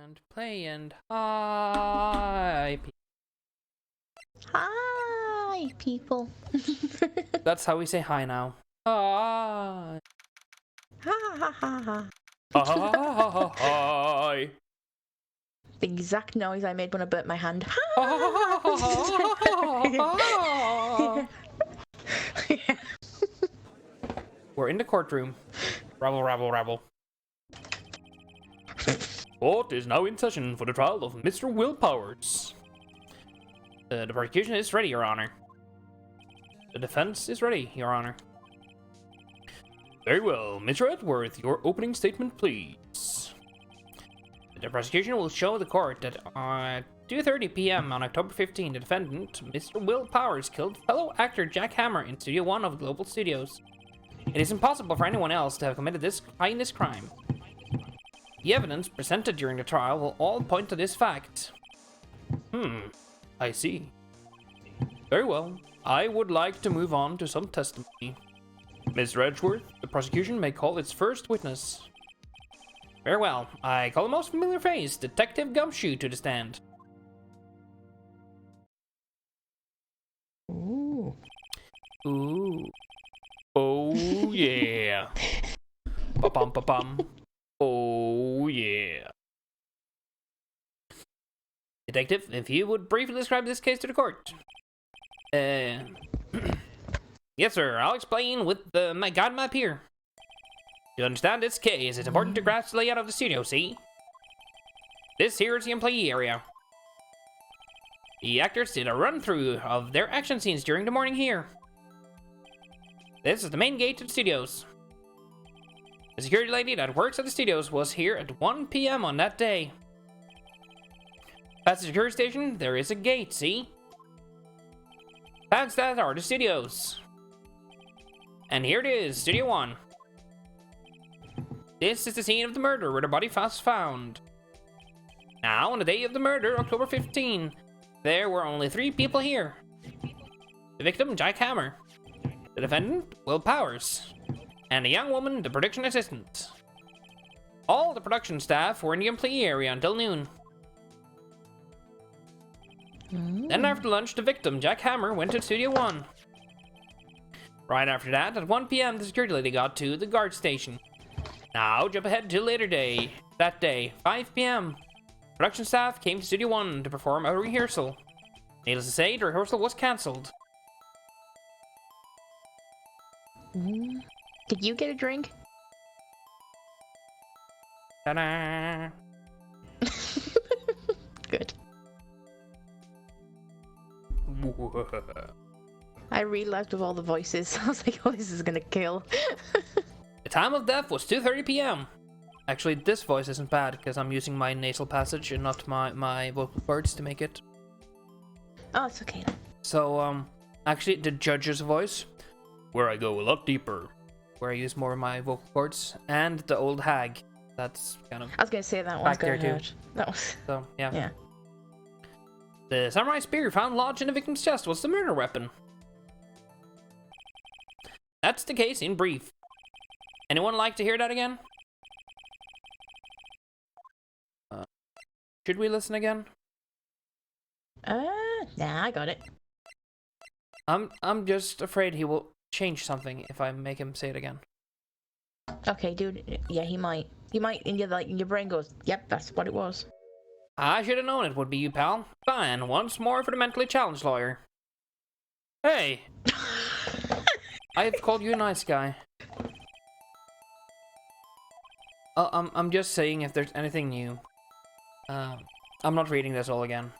and play and hi. Hi, people. That's how we say hi now. Hi. Ha ha ha ha. Hi. The exact noise I made when I burnt my hand. We're in the courtroom. Rabble, rabble, rabble. Court is now in session for the trial of Mr. Will Powers. The prosecution is ready, Your Honor. The defense is ready, Your Honor. Very well. Mr. Edworth, your opening statement, please. The prosecution will show the court that at 2:30 p.m. on October 15, the defendant, Mr. Will Powers, killed fellow actor Jack Hammer in Studio 1 of Global Studios. It is impossible for anyone else to have committed this heinous crime. The evidence presented during the trial will all point to this fact. I see. Very well. I would like to move on to some testimony. Mr. Edgeworth, the prosecution may call its first witness. Very well. I call the most familiar face, Detective Gumshoe, to the stand. Ooh. Ooh. Oh, yeah. Ba-bum, ba-bum. Oh, yeah. Detective, if you would briefly describe this case to the court. Yes, sir. I'll explain with my guide map here. To understand this case, it's important to grasp the layout of the studio, see? This here is the employee area. The actors did a run-through of their action scenes during the morning here. This is the main gate to the studios. The security lady that works at the studios was here at 1 p.m. on that day. Past the security station, there is a gate, see? Past that are the studios. And here it is, Studio 1. This is the scene of the murder where the body was found. Now, on the day of the murder, October 15, there were only 3 people here. The victim, Jack Hammer. The defendant, Will Powers. And a young woman, the production assistant. All the production staff were in the employee area until noon. Then after lunch, the victim, Jack Hammer, went to Studio 1. Right after that, at 1 p.m., the security lady got to the guard station. Now, jump ahead to later day. That day, 5 p.m. Production staff came to Studio 1 to perform a rehearsal. Needless to say, the rehearsal was cancelled. Did you get a drink? Ta-da! Good. I realized with all the voices, I was like, oh, this is gonna kill. The time of death was 2:30 p.m. Actually, this voice isn't bad because I'm using my nasal passage and not my vocal cords to make it. Oh, it's okay. So, actually, the judge's voice, where I go a lot deeper, where I use more of my vocal cords, and the old hag. That's kind of I was gonna say that one's back there gonna too. hurt. That was... So, yeah. Yeah. The samurai spear found lodged in the victim's chest was the murder weapon. That's the case in brief. Anyone like to hear that again? Should we listen again? Nah, I got it. I'm just afraid he will change something if I make him say it again. Okay, dude. Yeah, he might. He might, and your brain goes, yep, that's what it was. I should have known it would be you, pal. Fine, once more for the mentally challenged lawyer. Hey! I've called you a nice guy. I'm just saying if there's anything new. I'm not reading this all again.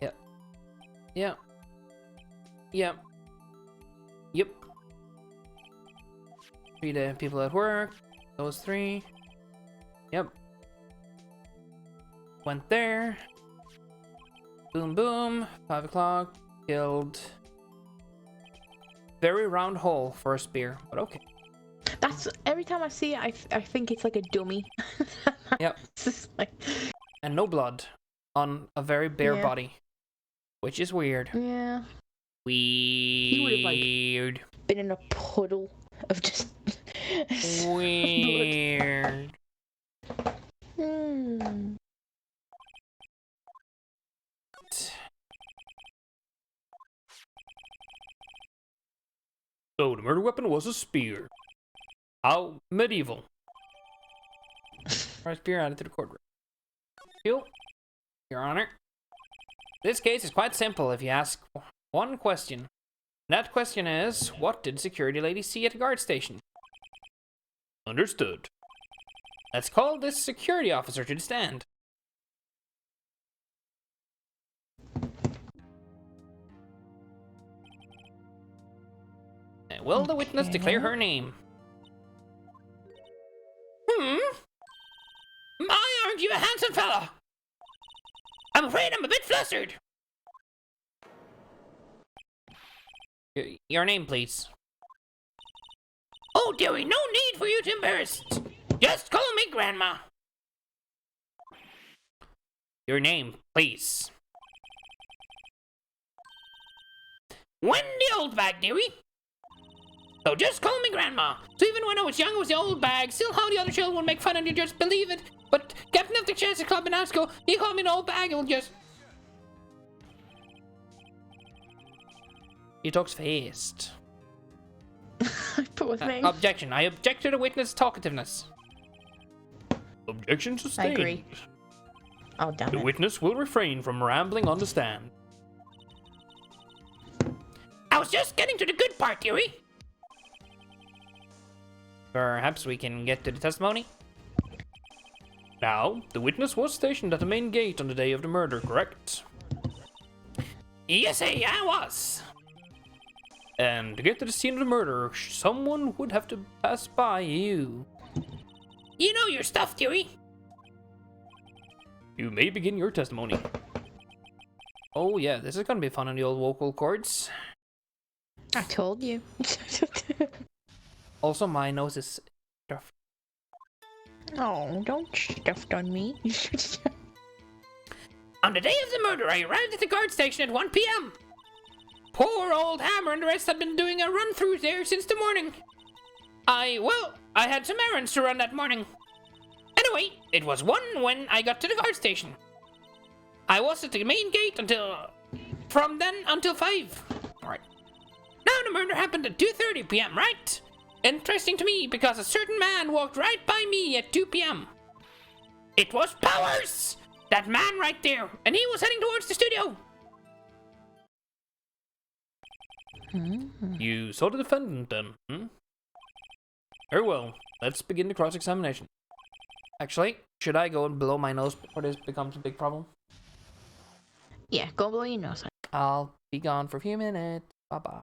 Yep. Yep. Yep. Yep. 3 people at work. Those 3. Yep. Went there. Boom, boom. 5 o'clock. Killed. Very round hole for a spear, but okay. That's every time I see it, I think it's like a dummy. Yep. It's just like... And no blood on a very bare body, which is weird. Yeah. Weird. He would have like been in a puddle of just weird. Hmm. So the murder weapon was a spear. How medieval. Our spear added to the courtroom. You, Your Honor. This case is quite simple if you ask one question. That question is, what did security lady see at the guard station? Understood. Let's call this security officer to the stand. Will the witness declare her name? My, aren't you a handsome fella? I'm afraid I'm a bit flustered. Your name, please. Oh, dearie, no need for you to embarrass. Just call me Grandma. Your name, please. Wendy Oldbag, dearie. So just call me Grandma. So even when I was young, I was the old bag. Still, how the other children would make fun and you just believe it. But Captain of the Chance Club in high school, he called me an old bag and would just... He talks fast. Put with me. Objection. I object to the witness' talkativeness. Objection sustained. I agree. Oh, damn The it. witness will refrain from rambling on the stand. I was just getting to the good part, Huey. Perhaps we can get to the testimony? Now, the witness was stationed at the main gate on the day of the murder, correct? Yes, I was. And to get to the scene of the murder, someone would have to pass by you. You know your stuff, Dewey. You may begin your testimony. Oh yeah, this is gonna be fun on the old vocal cords. I told you. Also, my nose is stuffed. Oh, don't stuff on me. On the day of the murder, I arrived at the guard station at 1 p.m. Poor old Hammer and the rest had been doing a run-through there since the morning. I had some errands to run that morning. Anyway, it was 1 when I got to the guard station. I was at the main gate from then until 5. Alright. Now the murder happened at 2:30 p.m., right? Interesting to me because a certain man walked right by me at 2 p.m. It was Powers! That man right there, and he was heading towards the studio. You saw the defendant then, Very well, let's begin the cross-examination. Actually, should I go and blow my nose before this becomes a big problem? Yeah, go blow your nose. I'll be gone for a few minutes. Bye-bye.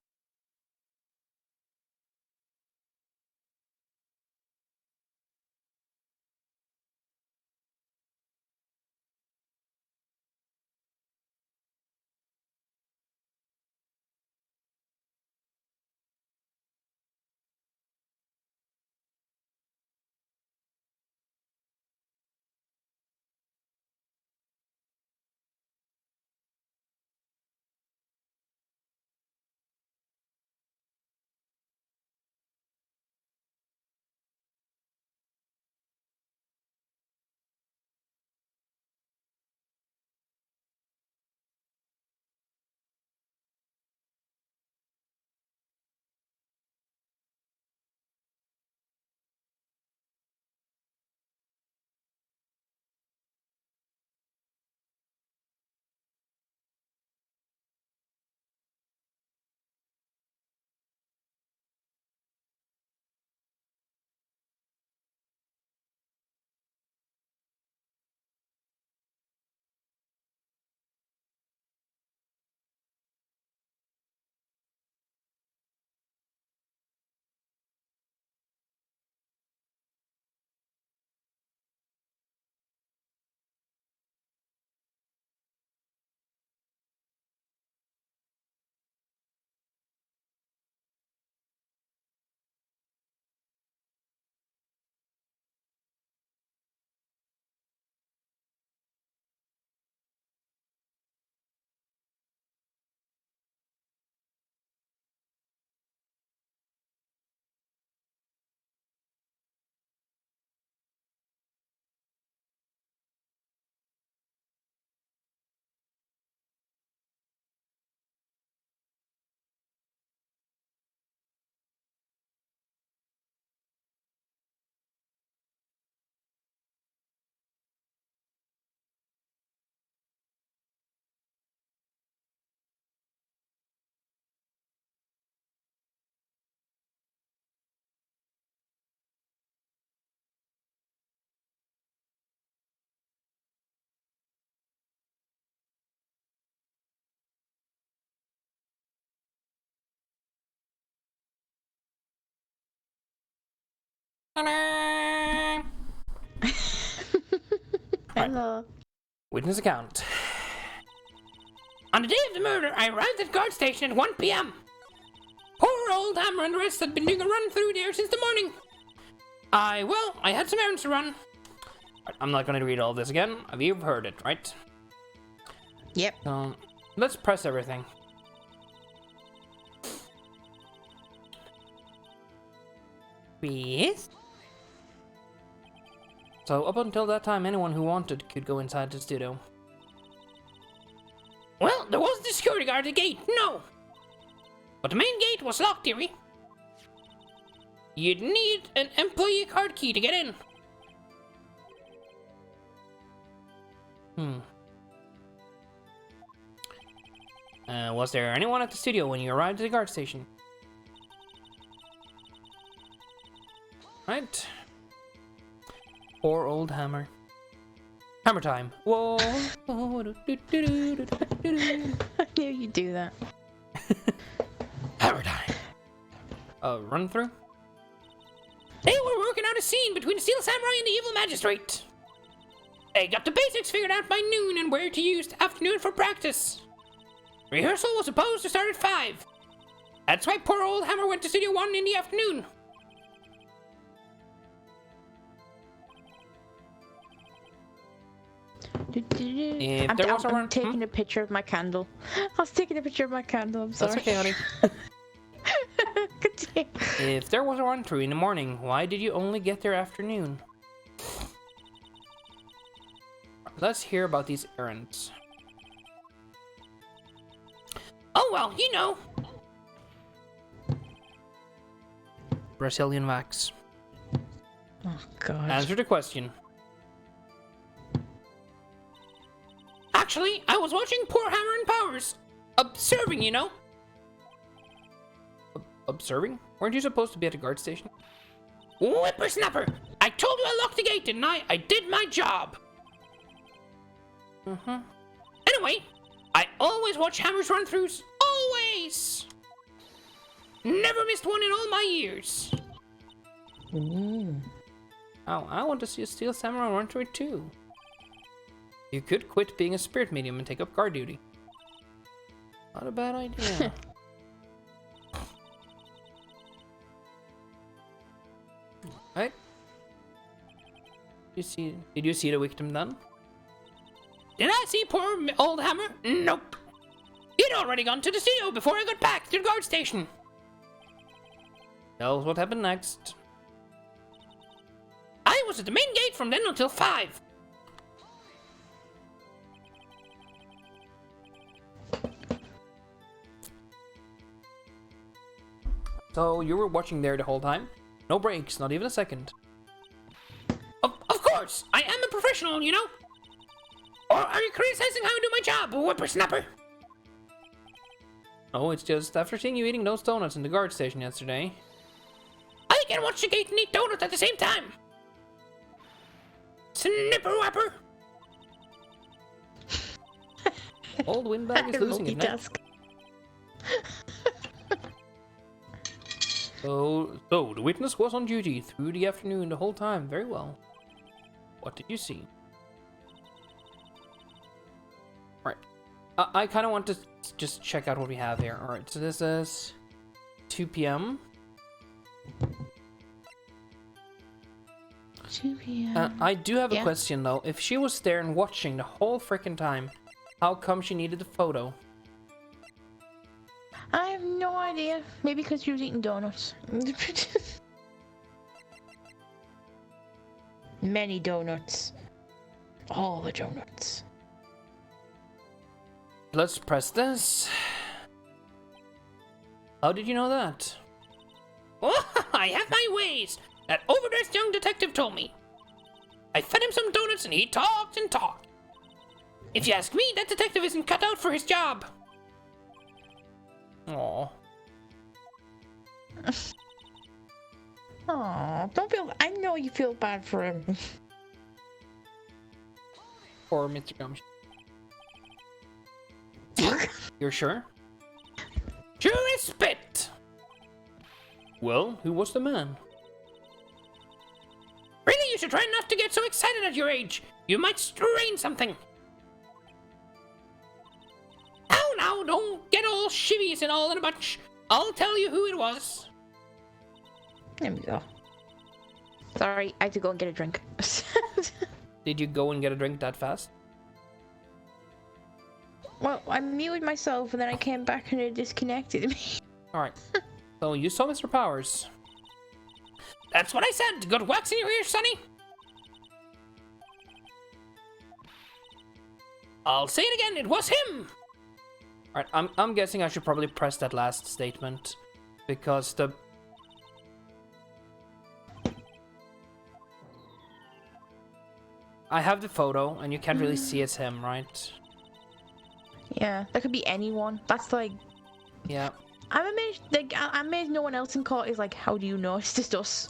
Ta-da! Hello. Witness account. On the day of the murder, I arrived at guard station at 1 p.m. Poor old Hammer and the rest had been doing a run through there since the morning. I had some errands to run. I'm not going to read all this again. You've heard it, right? Yep. Let's press everything. Yes. So up until that time, anyone who wanted could go inside the studio. Well, there wasn't a security guard at the gate, no. But the main gate was locked, dearie. You'd need an employee card key to get in. Was there anyone at the studio when you arrived at the guard station? Right. Poor old Hammer. Hammer time. Whoa. I knew you'd do that. Hammer time. Run through? They were working out a scene between the Steel Samurai and the evil magistrate. They got the basics figured out by noon and where to use the afternoon for practice. Rehearsal was supposed to start at 5. That's why poor old Hammer went to Studio 1 in the afternoon. I'm taking a picture of my candle. I was taking a picture of my candle, I'm sorry. That's okay, honey. Continue. If there was a run through in the morning, why did you only get there afternoon? Let's hear about these errands. Oh well, you know. Brazilian wax. Oh god. Answer the question. Actually, I was watching poor Hammer and Powers. Observing, you know. Observing? Weren't you supposed to be at the guard station? Whippersnapper! I told you I locked the gate, didn't I? I did my job. Anyway, I always watch Hammer's run-throughs. Always! Never missed one in all my years. Oh, I want to see a Steel Samurai run-through too. You could quit being a spirit medium and take up guard duty. Not a bad idea. Right? Did you see the victim then? Did I see poor old Hammer? Nope. He'd already gone to the studio before I got back to the guard station. Tell us what happened next. I was at the main gate from then until 5. So you were watching there the whole time? No breaks, not even a second. Of course! I am a professional, you know? Or are you criticizing how I do my job, whippersnapper? Oh, it's just after seeing you eating those donuts in the guard station yesterday. I can watch the gate and eat donuts at the same time! Snipper-wapper! Old windbag is losing it now. So the witness was on duty through the afternoon the whole time. Very well. What did you see? Right. I kind of want to just check out what we have here. Alright, so this is 2 p.m. 2 p.m. I do have a question though. If she was there and watching the whole freaking time, how come she needed the photo? I have no idea. Maybe because she was eating donuts. Many donuts. All the donuts. Let's press this. How did you know that? Oh, I have my ways. That overdressed young detective told me. I fed him some donuts and he talked and talked. If you ask me, that detective isn't cut out for his job. Aww. Aw, don't feel. I know you feel bad for him. Poor Mr. Gumshoe. You're sure? Sure as spit! Well, who was the man? try not to get so excited at your age. You might strain something. Now, don't get all shivvies and all in a bunch. I'll tell you who it was. There we go. Sorry, I had to go and get a drink. Did you go and get a drink that fast? Well, I muted myself and then I came back and it disconnected me. Alright. So you saw Mr. Powers. That's what I said. Good wax in your ears, Sonny. I'll say it again. It was him. Alright, I'm guessing I should probably press that last statement. Because the... I have the photo, and you can't really see it's him, right? Yeah, that could be anyone. That's like... Yeah. I'm amazed, like, I'm amazed no one else in court is like, how do you know it's just us?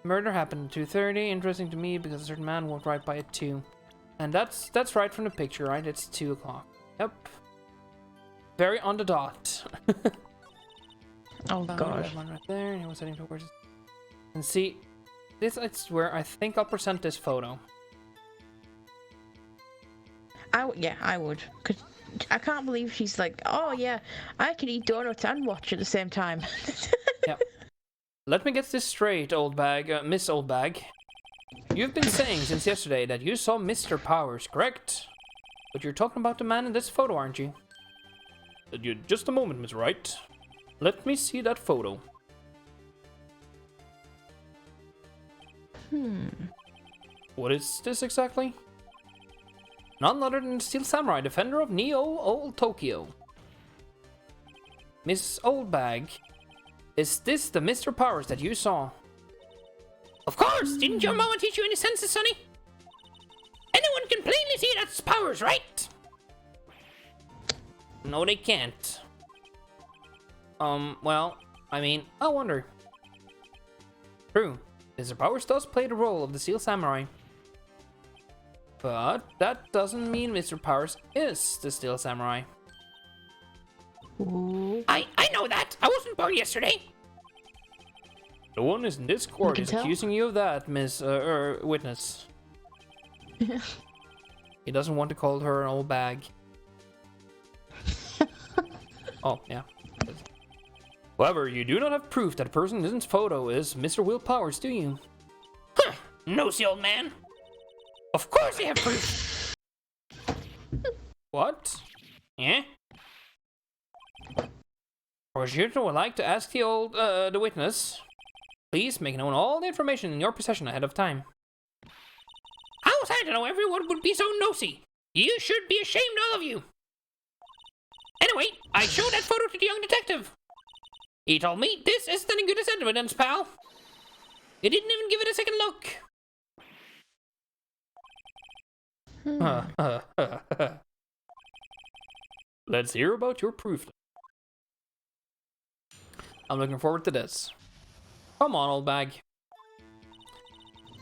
Murder happened at 2:30. Interesting to me because a certain man walked right by it too. And that's right from the picture, right? It's 2 o'clock. Yep. Very on the dot. Oh god. One right there, and he was heading towards it. And see, this I swear, I think I'll present this photo. Yeah, I would. Cause I can't believe she's like, oh yeah, I can eat donuts and watch at the same time. Yep. Let me get this straight, old bag, Miss Old Bag. You've been saying since yesterday that you saw Mr. Powers, correct? But you're talking about the man in this photo, aren't you? Just a moment, Miss Wright. Let me see that photo. What is this exactly? None other than the Steel Samurai, defender of Neo Old Tokyo. Miss Old Bag, is this the Mr. Powers that you saw? Of course! Didn't your mama teach you any senses, Sonny? Anyone can plainly see that's Powers, right? No, they can't. Well, I mean, I wonder. True, Mr. Powers does play the role of the Steel Samurai. But that doesn't mean Mr. Powers is the Steel Samurai. Ooh. I know that! I wasn't born yesterday! The one in this court is accusing you of that, Miss, witness. He doesn't want to call her an old bag. Oh, yeah. However, you do not have proof that the person in this photo is Mr. Will Powers, do you? Huh! Nosy old man! Of course I have proof! What? Yeah? Prosecutor would like to ask the old, the witness. Please make known all the information in your possession ahead of time. How was I to know everyone would be so nosy? You should be ashamed, all of you! Anyway, I showed that photo to the young detective. He told me this isn't any good as evidence, pal. He didn't even give it a second look. Let's hear about your proof. I'm looking forward to this. Come on, old bag.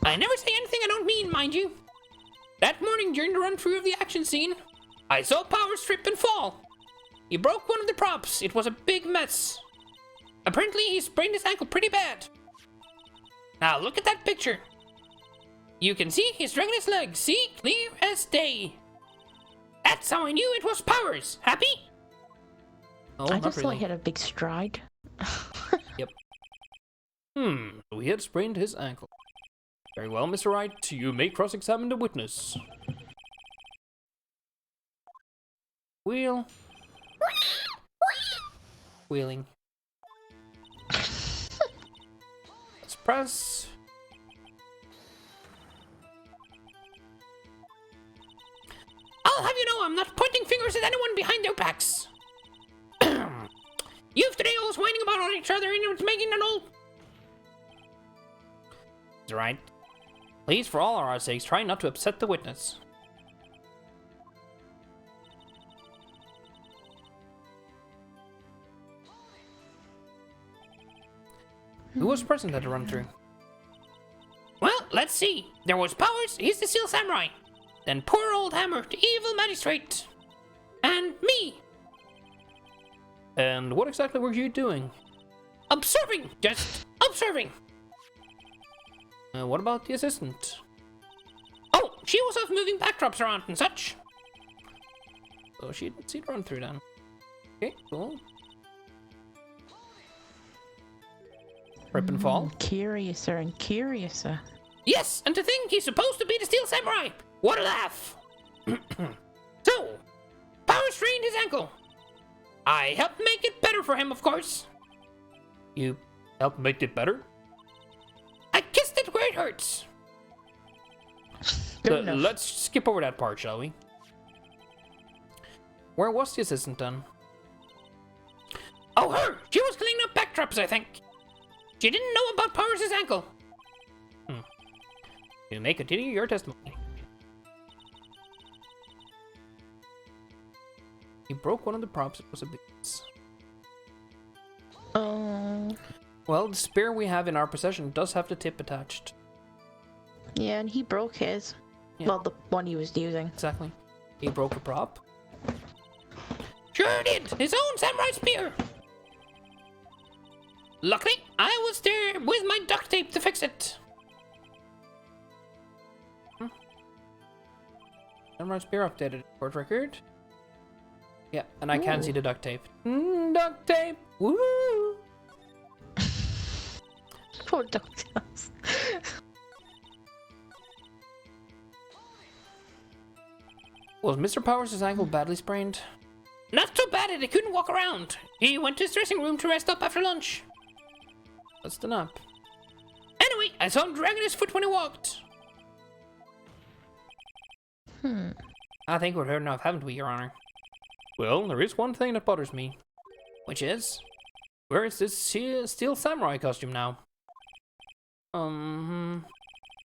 I never say anything I don't mean, mind you. That morning during the run-through of the action scene, I saw Powers trip and fall. He broke one of the props. It was a big mess. Apparently, he sprained his ankle pretty bad. Now, look at that picture. You can see he's dragging his leg. See? Clear as day. That's how I knew it was Powers. Happy? Oh, I just not thought really. he had a big stride. Yep. So he had sprained his ankle. Very well, Mr. Wright. You may cross-examine the witness. Wheel. Wheeling. Let's press. I'll have you know I'm not pointing fingers at anyone behind their backs. You've today always whining about on each other and it's making an old... That's right. Please, for all our sakes, try not to upset the witness. Who was present at the run-through? Well, let's see. There was Powers, he's the Steel Samurai. Then poor old Hammer, the evil magistrate. And me. And what exactly were you doing? Observing! Just observing! What about the assistant? Oh, she was off moving backdrops around and such. So she didn't see it run through then. Okay, cool. Trip and fall. Curiouser and curiouser. Yes, and to think he's supposed to be the Steel Samurai. What a laugh. So, Power strained his ankle. I helped make it better for him, of course. You helped make it better? I kissed it where it hurts. Let's skip over that part, shall we? Where was the assistant then? Oh, her! She was cleaning up backdrops, I think. She didn't know about Powers' ankle. You may continue your testimony. He broke one of the props. It was a big mess. Oh. Well, the spear we have in our possession does have the tip attached. Yeah, and he broke his. Yeah. Well, the one he was using. Exactly. He broke a prop. Sure did! His own samurai spear! Luckily, I was there with my duct tape to fix it. Samurai spear updated. Court record. Yeah, and I can see the duct tape. Duct tape! Woo! Poor ducktales. Was Mr. Powers' ankle badly sprained? Not so bad that he couldn't walk around. He went to his dressing room to rest up after lunch. That's the nap. Anyway, I saw him dragging his foot when he walked. I think we've heard enough, haven't we, Your Honor? Well, there is one thing that bothers me. Which is? Where is this Steel Samurai costume now?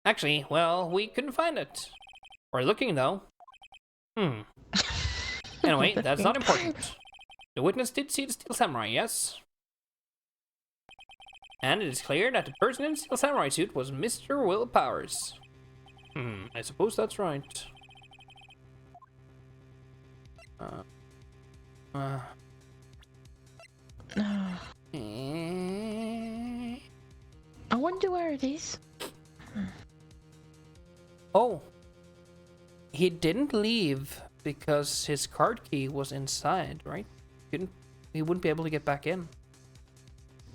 Actually, well, we couldn't find it. We're looking, though. Anyway, that's not important. The witness did see the Steel Samurai, yes? And it is clear that the person in the Steel Samurai suit was Mr. Will Powers. I suppose that's right. I wonder where it is. Oh. He didn't leave because his card key was inside, right? He wouldn't be able to get back in.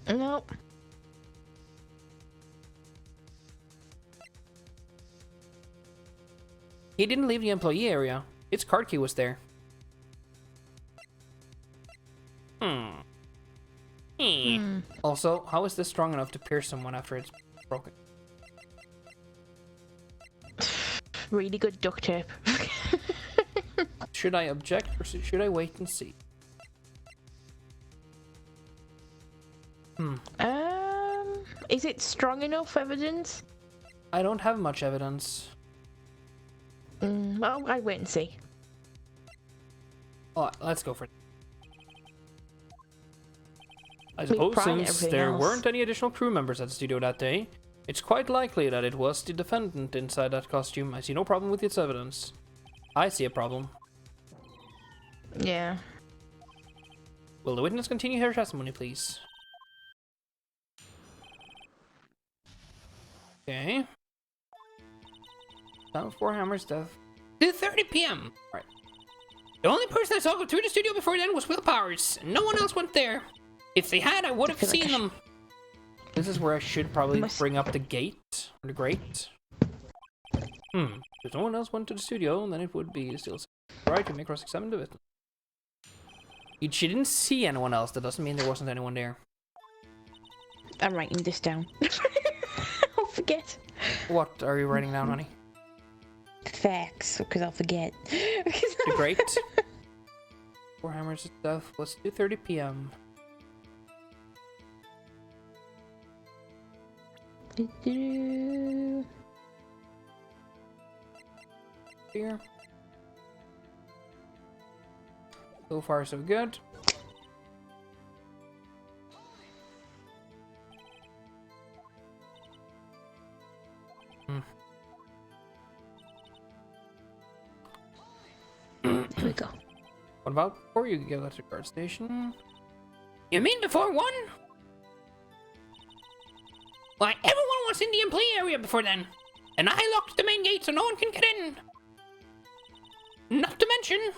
Nope. He didn't leave the employee area. Its card key was there. Also, how is this strong enough to pierce someone after it's broken? Really good duct tape. Should I object or should I wait and see? Is it strong enough evidence? I don't have much evidence. Well, I'd wait and see. Oh, let's go for it. I suppose since there weren't any additional crew members at the studio that day, it's quite likely that it was the defendant inside that costume. I see no problem with its evidence. I see a problem. Yeah. Will the witness continue her testimony, please? Okay. Time for Hammer's death. 2:30 p.m. Right. The only person I saw go through the studio before then was Will Powers. No one else went there. If they had, I would have seen them. This is where I should probably bring up the gate. Or the grate. If no one else went to the studio, then it would be still right. You may cross-examine the witness. She didn't see anyone else. That doesn't mean there wasn't anyone there. I'm writing this down. I'll forget. What are you writing down, honey? Facts, because I'll forget. The grate. Warhammer's death was 2:30 p.m. Here. So far, so good. Here we go. What about before you get to the guard station? You mean before 1? Why, everyone was in the employee area before then. And I locked the main gate so no one can get in. Not to mention...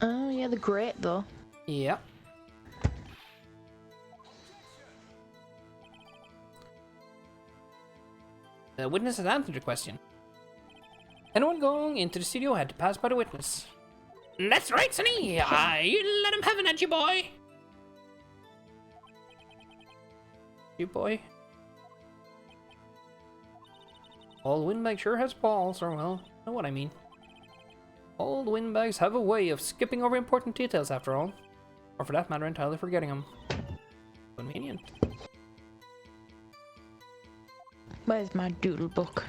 Oh, yeah, the grate, though. Yeah. The witness has answered the question. Anyone going into the studio had to pass by the witness. That's right, Sonny. You let him have an edgy boy. You boy. Old windbag sure has balls, or well, you know what I mean. Old windbags have a way of skipping over important details after all. Or for that matter, entirely forgetting them. Convenient. Where's my doodle book?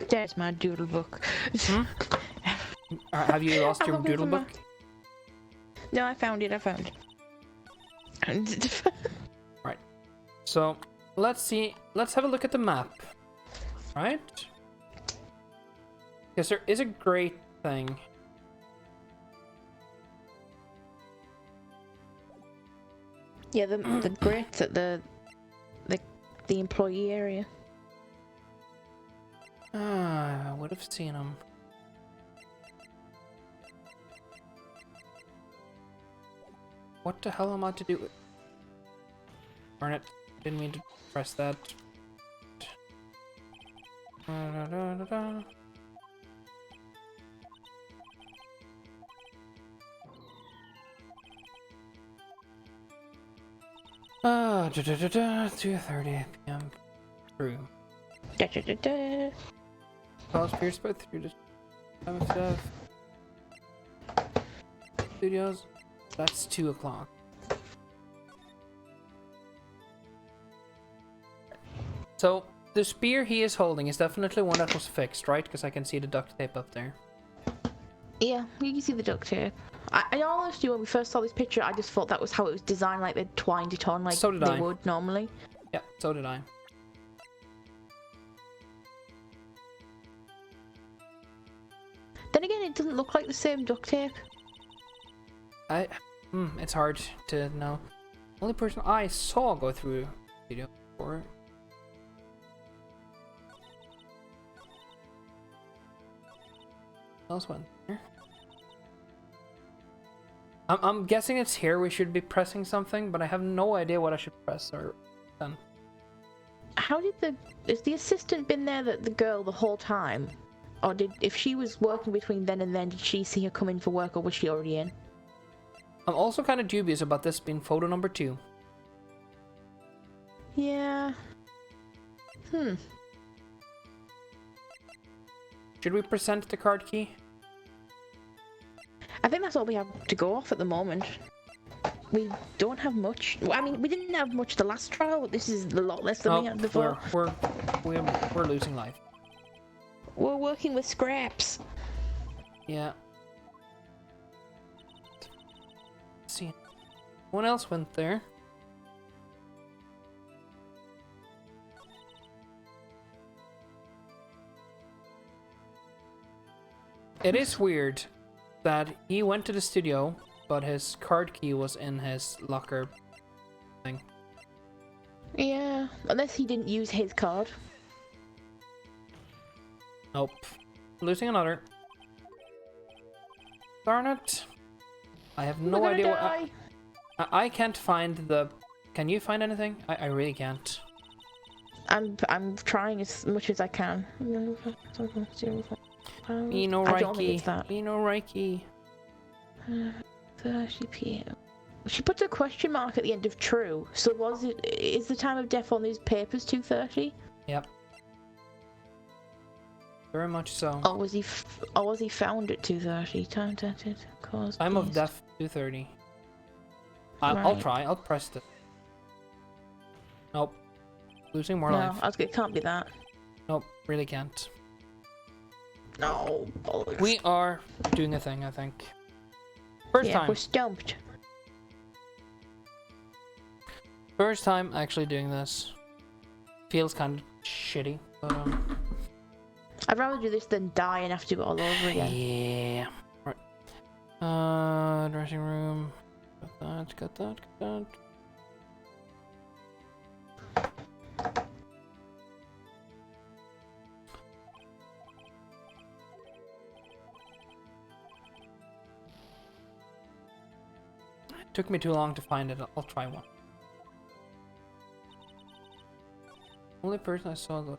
There's my doodle book. Have you lost your doodle book? No, I found it. Right. So, let's see. Let's have a look at the map. Right? Because there is a great thing. Yeah, the grates at the employee area. Ah, I would have seen him. What the hell am I to do? Darn it. Didn't mean to press that. Ah, 2:30 p.m. True. Pause pierced by through the time of death. Studios. That's 2 o'clock. So the spear he is holding is definitely one that was fixed, right? Because I can see the duct tape up there. Yeah, you can see the duct tape. I honestly, when we first saw this picture, I just thought that was how it was designed, like they twined it on like So did they I. would normally. Yeah, so did I. Then again, it doesn't look like the same duct tape. It's hard to know. Only person I saw go through video before. Else went there. I'm guessing it's here we should be pressing something, but I have no idea what I should press or done. How did has the assistant been there, the girl, the whole time? Or if she was working between then and then, did she see her come in for work, or was she already in? I'm also kind of dubious about this being photo number 2. Yeah. Should we present the card key? I think that's all we have to go off at the moment. We don't have much. Well, I mean, we didn't have much the last trial, but this is a lot less than we had before. We're losing life. We're working with scraps. Yeah. Let's see. No one else went there. It is weird that he went to the studio, but his card key was in his locker thing. Yeah, unless he didn't use his card. Nope. Losing another. Darn it. I have no idea what I can't find the... Can you find anything? I really can't. I'm trying as much as I can. Eno I don't think Reiki. it's that. Eno Reiki. 30 p.m. She puts a question mark at the end of true. So is the time of death on these papers 2:30? Yep. Very much so. Or was he found at 2:30? Time detected. Cause. Time of death 2:30. I'll try. I'll press it. Nope. Losing more life. No, it can't be that. Nope. Really can't. No. Bollocks. We are doing a thing, I think. First time. We're stumped. First time actually doing this. Feels kind of shitty, but I'd rather do this than die and have to do it all over again. yeah. Right. Dressing room. Got that. took me too long to find it. I'll try one. Only person I saw the...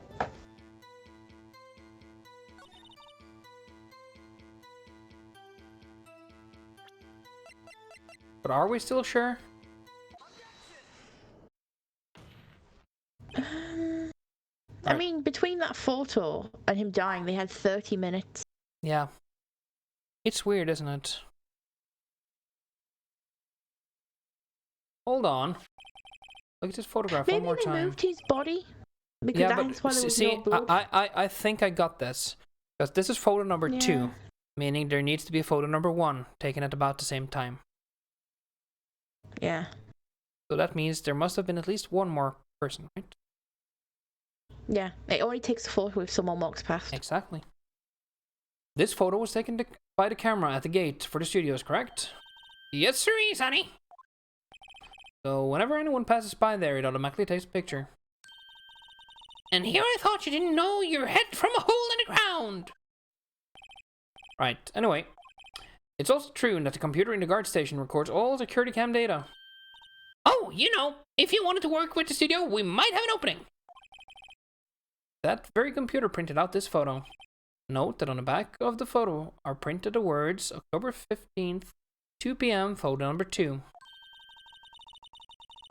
But are we still sure? I mean, between that photo and him dying, they had 30 minutes. Yeah. It's weird, isn't it? Hold on. Look at this photograph one more time. Maybe they moved his body? Because Yeah, that's but why there was see, no blood. I think I got this. Because this is photo number 2. Meaning there needs to be a photo number 1 taken at about the same time. Yeah. So that means there must have been at least one more person, right? Yeah. It only takes a photo if someone walks past. Exactly. This photo was taken by the camera at the gate for the studios, correct? Yes, sir, Sonny. So whenever anyone passes by there, it automatically takes a picture. And here I thought you didn't know your head from a hole in the ground. Right, anyway. It's also true that the computer in the guard station records all security cam data. Oh, you know, if you wanted to work with the studio, we might have an opening. That very computer printed out this photo. Note that on the back of the photo are printed the words October 15th, 2 p.m. photo number 2.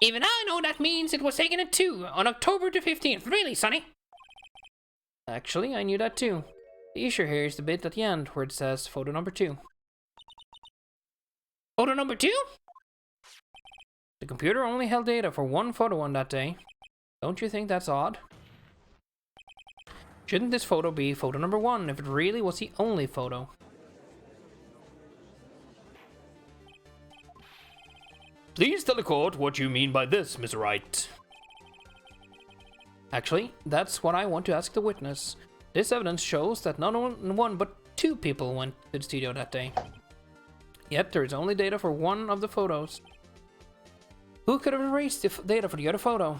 Even I know that means it was taken at 2 on October the 15th. Really, Sonny? Actually, I knew that too. The issue here is the bit at the end where it says photo number 2. Photo number 2? The computer only held data for one photo on that day. Don't you think that's odd? Shouldn't this photo be photo number 1 if it really was the only photo? Please tell the court what you mean by this, Mr. Wright. Actually, that's what I want to ask the witness. This evidence shows that not one but 2 people went to the studio that day. Yet there is only data for one of the photos. Who could have erased the data for the other photo?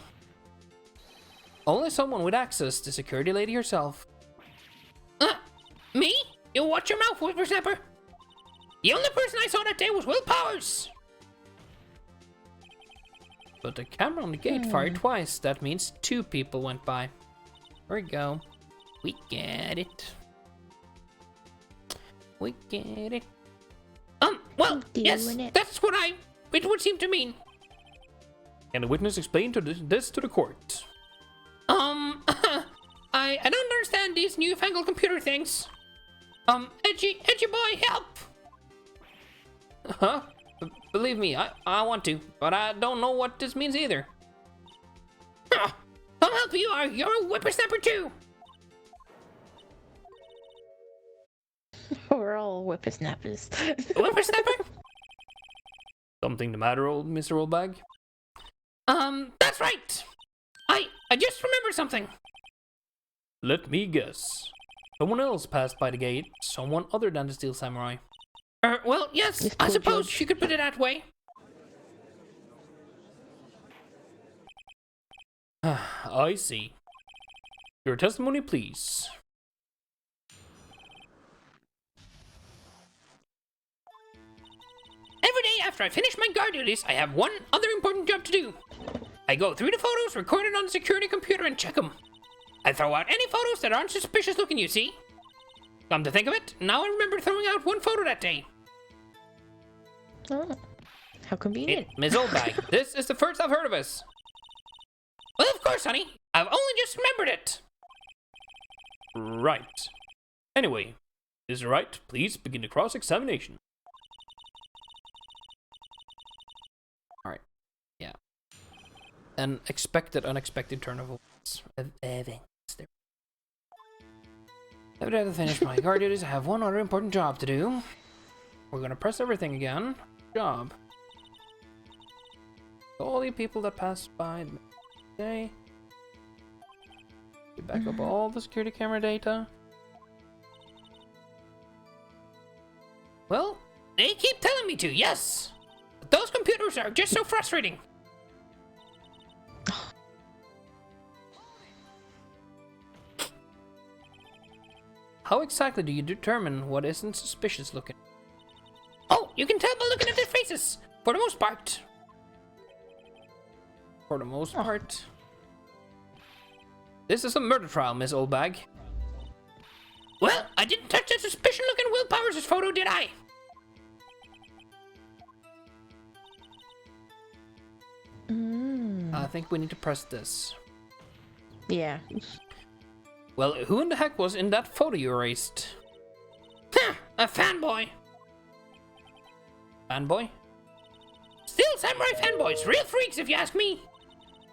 Only someone with access, the security lady herself. Me? You watch your mouth, whippersnapper. The only person I saw that day was Will Powers. But the camera on the gate fired twice. That means 2 people went by. There we go. We get it. We get it. Well, yes, that's what it would seem to mean. Can the witness explain this to the court? I don't understand these newfangled computer things. Edgy boy, help! Huh? Believe me, I want to, but I don't know what this means either. I'll help you, you're a whippersnapper too! We're all whippersnappers. Whippersnapper? Something the matter, Mr. Oldbag? That's right! I just remembered something. Let me guess. Someone else passed by the gate, someone other than the Steel Samurai. Well, yes, I suppose you could put it that way. I see. Your testimony, please. Every day after I finish my guard duties, I have one other important job to do. I go through the photos recorded on the security computer and check them. I throw out any photos that aren't suspicious looking, you see. Come to think of it, now I remember throwing out one photo that day. Oh, how convenient. Ms. Oldbag, this is the first I've heard of us. Well, of course, honey. I've only just remembered it. Right. Anyway, Mr. Wright, please begin the cross-examination. Alright. Yeah. An unexpected turn of events. Every day to finish my guard duties, I have one other important job to do. We're gonna press everything again. Job. All the people that passed by today. We back up all the security camera data. Well, they keep telling me to, yes! But those computers are just so frustrating. How exactly do you determine what isn't suspicious looking? Oh, you can tell by looking at their faces. For the most part. For the most part. This is a murder trial, Miss Oldbag. Well, I didn't touch that suspicious-looking Will Powers' photo, did I? I think we need to press this. Yeah. Well, who in the heck was in that photo you erased? A fanboy. Fanboy? Still samurai fanboys, real freaks if you ask me.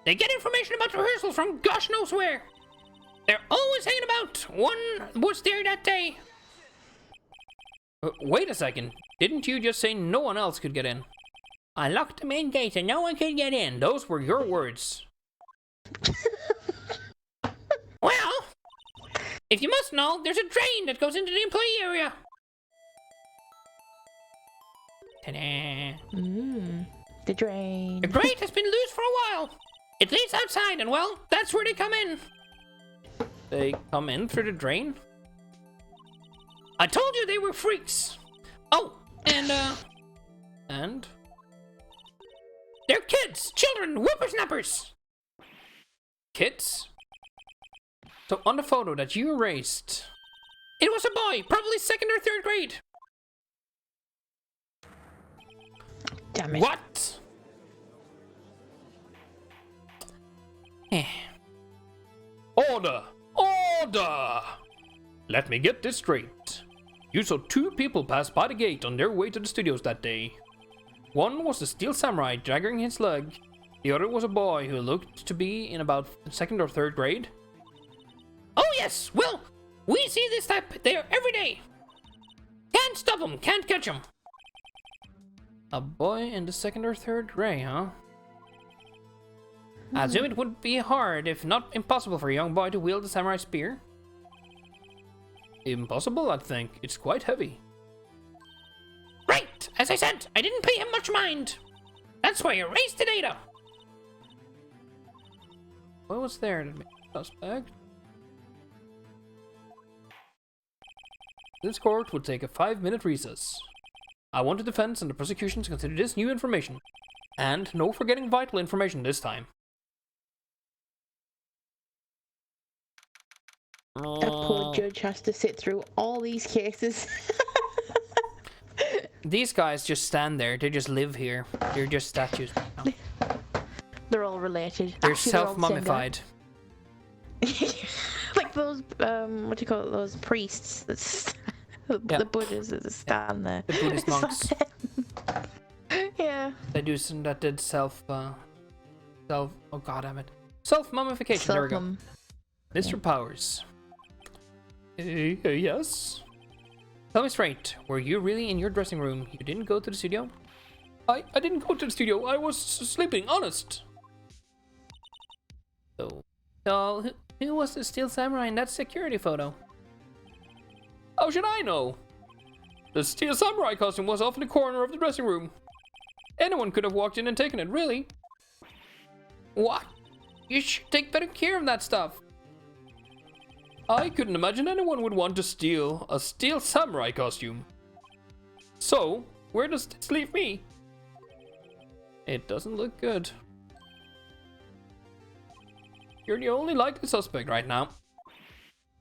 They get information about rehearsals from gosh knows where. They're always hanging about. One was there that day. Wait a second. Didn't you just say no one else could get in? I locked the main gate and no one could get in. Those were your words. Well, if you must know, there's a drain that goes into the employee area. Ta-da. The drain. The grate has been loose for a while. It leads outside and, well, that's where they come in. They come in through the drain? I told you they were freaks. Oh, and they're kids, children, whippersnappers. Kids? So on the photo that you erased, it was a boy, probably 2nd or 3rd grade. Damn it. What? Order! Order! Let me get this straight. You saw 2 people pass by the gate on their way to the studios that day. One was the Steel Samurai dragging his leg. The other was a boy who looked to be in about 2nd or 3rd grade. Oh yes, well, we see this type there every day. Can't stop them, can't catch them. A boy in the 2nd or 3rd grade, huh? I assume it would be hard, if not impossible, for a young boy to wield a samurai spear. Impossible, I think. It's quite heavy. Right! As I said, I didn't pay him much mind. That's why I erased the data. What was there that made me suspect? This court would take a 5-minute recess. I want the defense and the prosecution to consider this new information. And no forgetting vital information this time. That poor judge has to sit through all these cases. These guys just stand there. They just live here. They're just statues. No. They're all related. They're Actually, they're all the same guy. self-mummified. Like those, what do you call it? Those priests. The Buddhas that stand there. The Buddhist It's monks. like them. Yeah. They do some that did oh god damn it. Self-mummification, there we go. Mr. Powers. Yes? Tell me straight, were you really in your dressing room? You didn't go to the studio? I didn't go to the studio, I was sleeping, honest. So who was the Steel Samurai in that security photo? How should I know? The Steel Samurai costume was off in the corner of the dressing room. Anyone could have walked in and taken it, really. What? You should take better care of that stuff. I couldn't imagine anyone would want to steal a Steel Samurai costume. So, where does this leave me? It doesn't look good. You're the only likely suspect right now.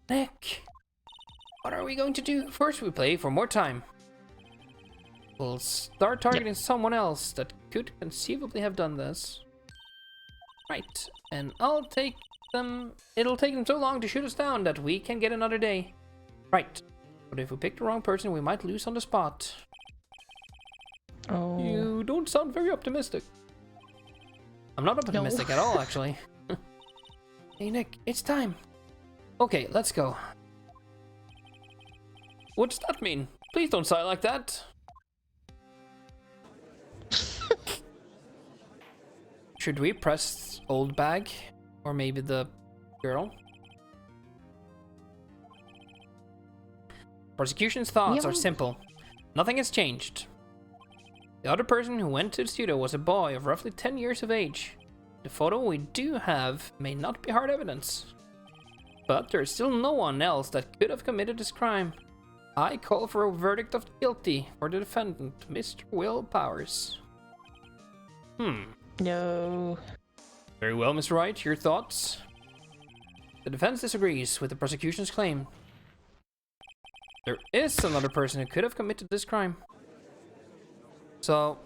Nick, what are we going to do? First we play for more time. We'll start targeting someone else that could conceivably have done this. Right, and it'll take them so long to shoot us down that we can get another day. Right, but if we pick the wrong person, we might lose on the spot. Oh. You don't sound very optimistic. I'm not optimistic at all, actually. Hey Nick, it's time. Okay, let's go. What does that mean? Please don't sigh like that. Should we press old bag? Or maybe the girl? Prosecution's thoughts are simple. Nothing has changed. The other person who went to the studio was a boy of roughly 10 years of age. The photo we do have may not be hard evidence. But there is still no one else that could have committed this crime. I call for a verdict of guilty for the defendant, Mr. Will Powers. No. Very well, Mr. Wright. Your thoughts? The defense disagrees with the prosecution's claim. There is another person who could have committed this crime. So,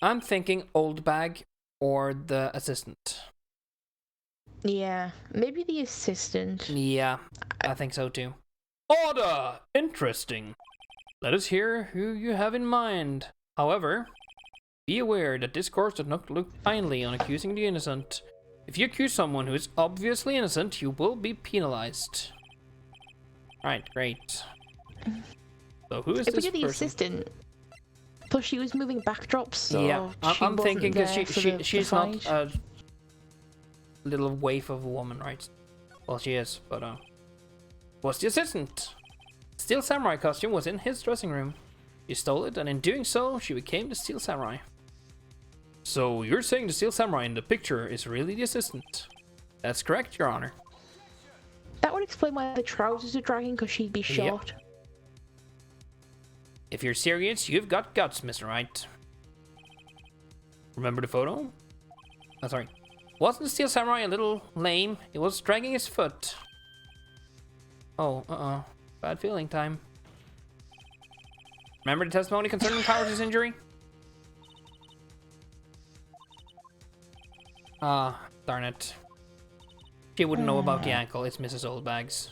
I'm thinking Old Bag or the assistant. Yeah, maybe the assistant. Yeah, I think so too. Order! Interesting. Let us hear who you have in mind. However, be aware that this court does not look kindly on accusing the innocent. If you accuse someone who is obviously innocent, you will be penalized. Right, great. So who is If we this get the person? assistant, plus she was moving backdrops, so Yeah, I'm thinking because she's not fight. a little waif of a woman, right? Well, she is, but what's the assistant? Steel Samurai costume was in his dressing room. She stole it, and in doing so, she became the Steel Samurai. So you're saying the Steel Samurai in the picture is really the assistant? That's correct, Your Honor. That would explain why the trousers are dragging, because she'd be short. If you're serious, you've got guts, Mr. Wright. Remember the photo? Oh, sorry. Wasn't the Steel Samurai a little lame? He was dragging his foot. Oh, bad feeling time. Remember the testimony concerning Powers' injury? Ah, darn it. She wouldn't know about the ankle. It's Mrs. Oldbags.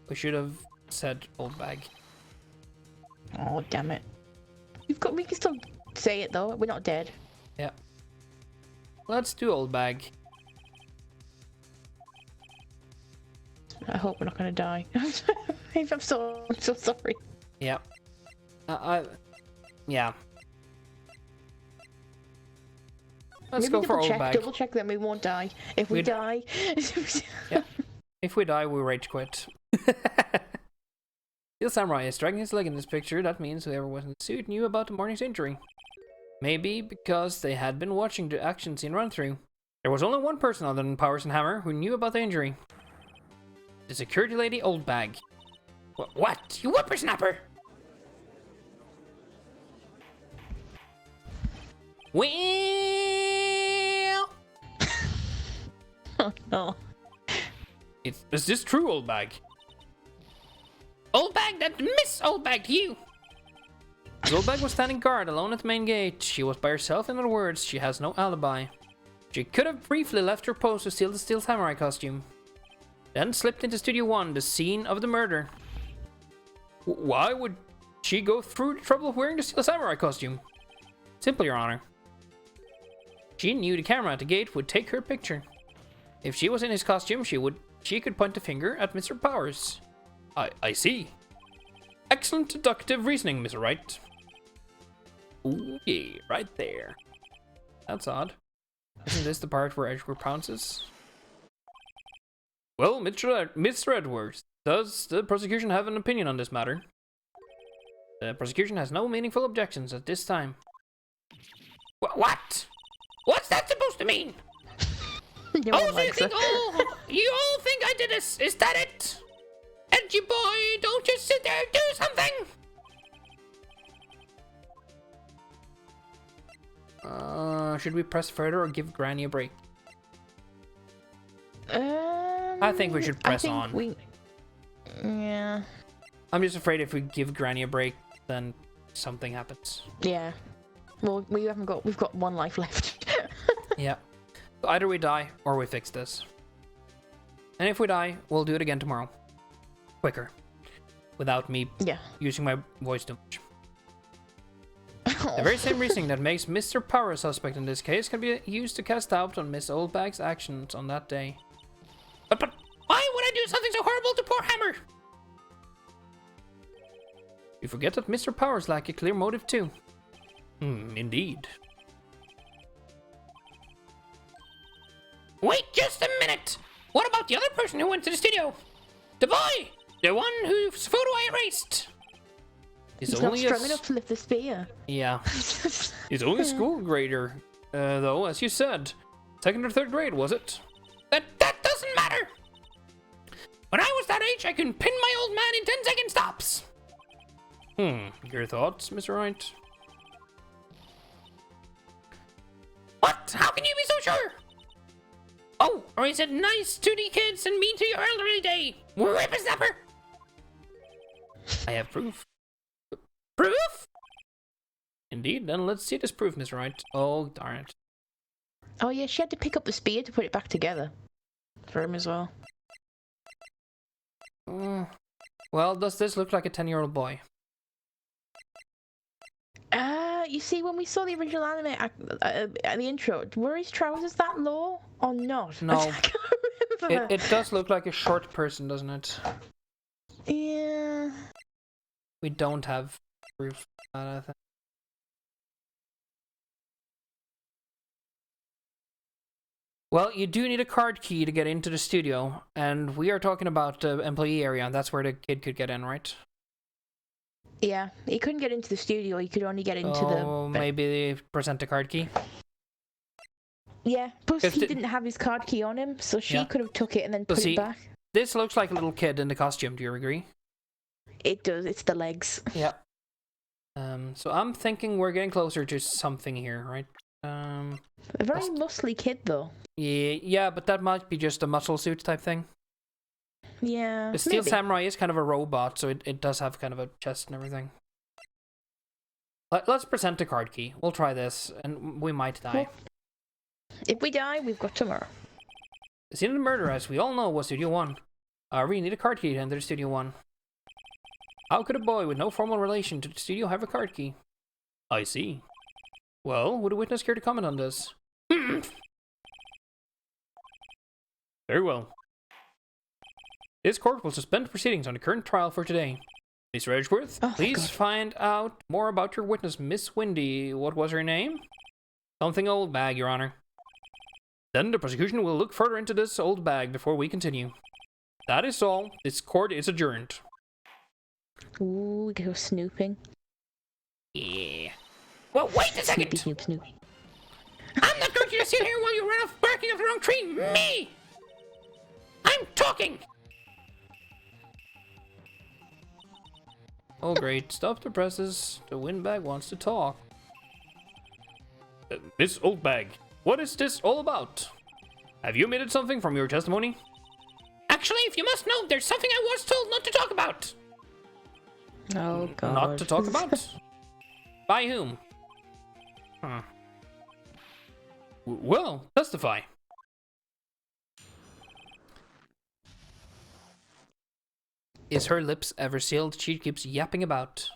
We should have said Oldbag. Oh, damn it. We can still say it, though. We're not dead. Yeah. Let's do Oldbag. I hope we're not going to die. I'm so sorry. Yeah. Yeah. Let's Maybe go for Oldbag. Double check, then we won't die. If we die... Yeah. If we die, we rage quit. Steel Samurai is dragging his leg in this picture. That means whoever was in the suit knew about the morning's injury. Maybe because they had been watching the action scene run through. There was only one person other than Powers and Hammer who knew about the injury. The security lady, Oldbag. What? You whippersnapper! Well... Oh, no. Is this true, Oldbag? Oldbag, that Miss Oldbag to you! As Oldbag was standing guard alone at the main gate. She was by herself, in other words, she has no alibi. She could have briefly left her post to steal the Steel Samurai costume. Then slipped into Studio 1, the scene of the murder. Why would she go through the trouble of wearing the Steel Samurai costume? Simple, Your Honor. She knew the camera at the gate would take her picture. If she was in his costume, she could point a finger at Mr. Powers. I see. Excellent deductive reasoning, Mr. Wright. Ooh, yeah, right there. That's odd. Isn't this the part where Edgeworth pounces? Well, Mr. Edwards, does the prosecution have an opinion on this matter? The prosecution has no meaningful objections at this time. What? What's that supposed to mean? No one likes her. You all think I did this? Is that it? Edgy boy, don't just sit there, do something! Should we press further or give Granny a break? I think we should press on. Yeah. I'm just afraid if we give Granny a break, then something happens. Yeah. Well, we've got one life left. Yeah. So either we die or we fix this. And if we die, we'll do it again tomorrow. Quicker. Without me using my voice too much. The very same reasoning that makes Mr. Power a suspect in this case can be used to cast doubt on Miss Oldbag's actions on that day. But why would I do something so horrible to poor Hammer? You forget that Mr. Powers lack a clear motive too. Indeed. Wait just a minute! What about the other person who went to the studio? The boy! The one whose photo I erased! He's not strong enough to lift the spear. Yeah. He's only a school grader, though, as you said. 2nd or 3rd grade, was it? That doesn't matter! When I was that age, I could pin my old man in 10-second stops! Your thoughts, Mr. Wright? What? How can you be so sure? Oh, or is it nice to the kids and mean to your elderly day? Whippersnapper! I have proof. Proof? Indeed, then let's see this proof, Mr. Wright. Oh, darn it. Oh yeah, she had to pick up the spear to put it back together. For him as well. Well, does this look like a 10-year-old boy? You see, when we saw the original anime at the intro, were his trousers that low or not? No. I can't remember. It does look like a short person, doesn't it? Yeah. We don't have proof of that, I think. Well, you do need a card key to get into the studio, and we are talking about the employee area, and that's where the kid could get in, right? Yeah, he couldn't get into the studio. He could only get into Oh, maybe present the card key. Yeah, plus If he the- didn't have his card key on him, so she Yeah. could have took it and then put see, it back. This looks like a little kid in the costume. Do you agree? It does. It's the legs. Yeah. So I'm thinking we're getting closer to something here, right? A very muscly kid, though. Yeah, but that might be just a muscle suit type thing. Yeah. The Steel maybe. Samurai is kind of a robot, so it does have kind of a chest and everything. Let's present the card key. We'll try this, and we might die. Well, if we die, we've got tomorrow. The scene of the murder, as we all know, was Studio 1. However, you need a card key to enter Studio 1. How could a boy with no formal relation to the studio have a card key? I see. Well, would a witness care to comment on this? Very well. This court will suspend proceedings on the current trial for today. Mr. Edgeworth, Oh, please God. find out more about your witness, Miss Windy. What was her name? Something old bag, Your Honor. Then the prosecution will look further into this old bag before we continue. That is all. This court is adjourned. Ooh, we go snooping. Yeah. Well, wait a second! Snoopy, snoop, snoop. I'm not going to just sit here while you run off barking up the wrong tree! Me! I'm talking! Oh great, stop the presses. The windbag wants to talk. Miss Oldbag, what is this all about? Have you omitted something from your testimony? Actually, if you must know, there's something I was told not to talk about. Oh, God. Not to talk about? By whom? Well, testify. Is her lips ever sealed? She keeps yapping about.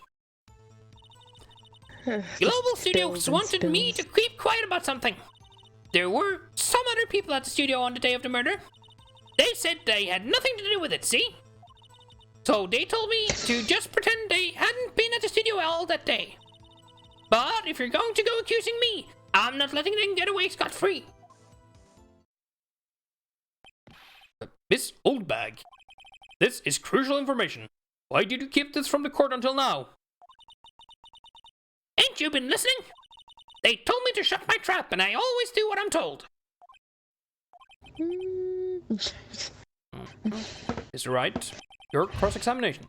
Global Studios wanted me to keep quiet about something. There were some other people at the studio on the day of the murder. They said they had nothing to do with it, see? So they told me to just pretend they hadn't been at the studio all that day. But if you're going to go accusing me, I'm not letting them get away scot-free. Miss Oldbag, this is crucial information. Why did you keep this from the court until now? Ain't you been listening? They told me to shut my trap, and I always do what I'm told. Mr. Wright, your cross-examination.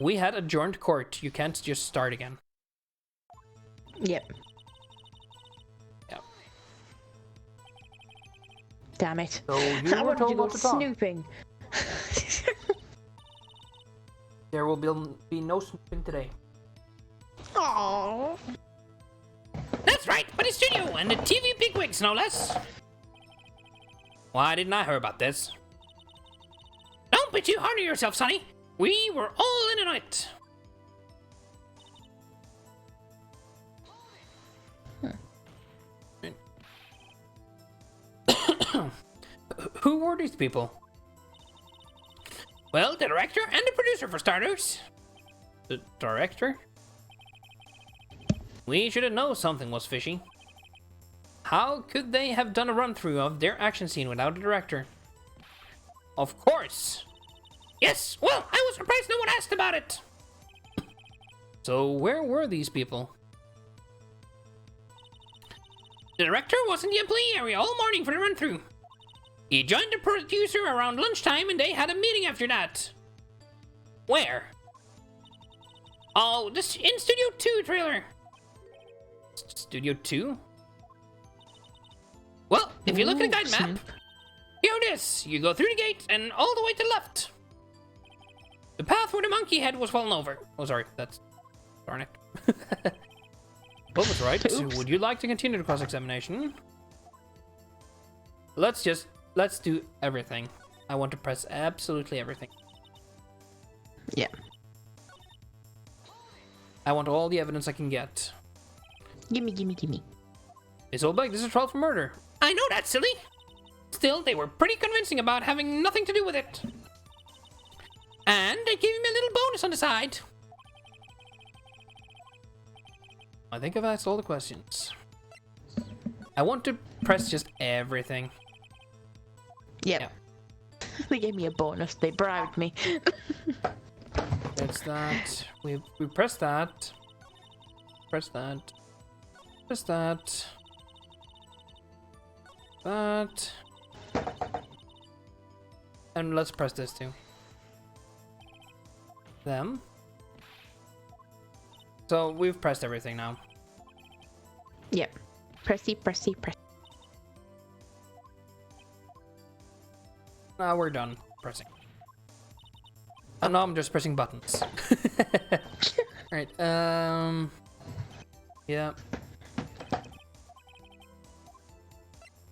We had adjourned court. You can't just start again. Yep. Yeah. Damn it. So you I were wanted to told go not to talk. snooping. There will be no snooping today. Aww. That's right, but the studio and the TV bigwigs, no less. Why didn't I hear about this? Don't be too hard on yourself, Sonny. We were all in on it. Who were these people? Well, the director and the producer, for starters. The director? We should have known something was fishy. How could they have done a run-through of their action scene without a director? Of course! Yes, well, I was surprised no one asked about it. So where were these people? The director was in the employee area all morning for the run-through. He joined the producer around lunchtime and they had a meeting after that. Where? Oh, this in Studio 2 trailer. Studio 2? Well, if you look at the guide map, Snoop. here it is. You go through the gate and all the way to the left. The path where the monkey head was fallen over. Oh, sorry. That's... Darn it. What was right? Oops. Would you like to continue the cross-examination? Let's do everything. I want to press absolutely everything. Yeah. I want all the evidence I can get. Gimme, gimme, gimme. Miss Oldbeck, this is a trial for murder. I know that's silly. Still, they were pretty convincing about having nothing to do with it. And they gave me a little bonus on the side. I think I've asked all the questions. I want to press just everything. Yep. Yeah. They gave me a bonus. They bribed me. That's that. We press that. Press that. Press that. That. And let's press this too. Them. So we've pressed everything now. Yep. Pressy, pressy, press. Now we're done pressing. And now I'm just pressing buttons. Alright, yeah.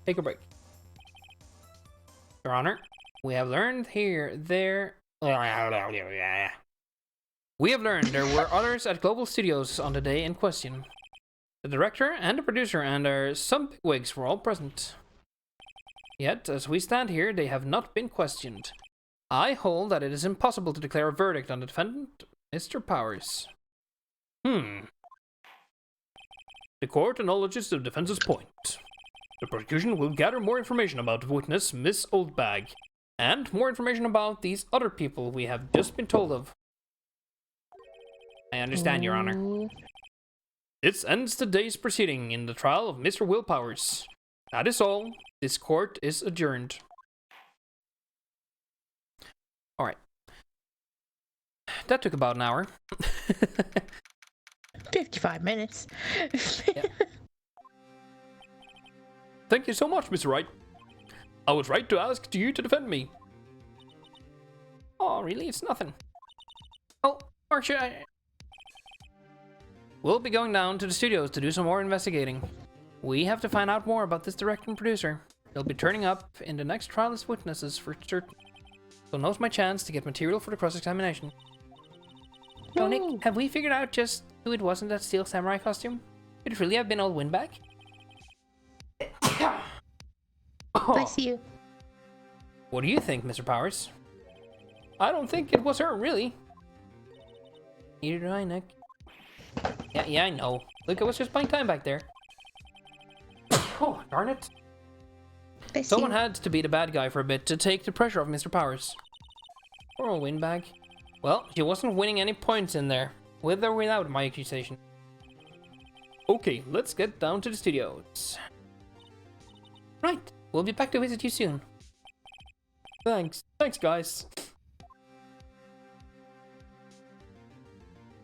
Take a break. Your Honor, we have learned We have learned there were others at Global Studios on the day in question. The director and the producer and some bigwigs were all present. Yet, as we stand here, they have not been questioned. I hold that it is impossible to declare a verdict on the defendant, Mr. Powers. The court acknowledges the defense's point. The prosecution will gather more information about the witness, Miss Oldbag, and more information about these other people we have just been told of. I understand, Your Honor. Ooh. This ends today's proceeding in the trial of Mr. Will Powers. That is all. This court is adjourned. Alright. That took about an hour. 55 minutes. Yeah. Thank you so much, Mr. Wright. I was right to ask you to defend me. Oh, really? It's nothing. Oh, Archer, We'll be going down to the studios to do some more investigating. We have to find out more about this director and producer. They'll be turning up in the next trial as witnesses for certain. So now's my chance to get material for the cross-examination. So, Nick, have we figured out just who it was in that steel samurai costume? Could it really have been old Windbag? Bless you. What do you think, Mr. Powers? I don't think it was her, really. Neither do I, Nick. Yeah, I know. Look, I was just buying time back there. Oh, darn it. Bless Someone you. had to be the bad guy for a bit to take the pressure off Mr. Powers. Poor old Windbag. Well, she wasn't winning any points in there, with or without my accusation. Okay, let's get down to the studios. Right, we'll be back to visit you soon. Thanks, guys.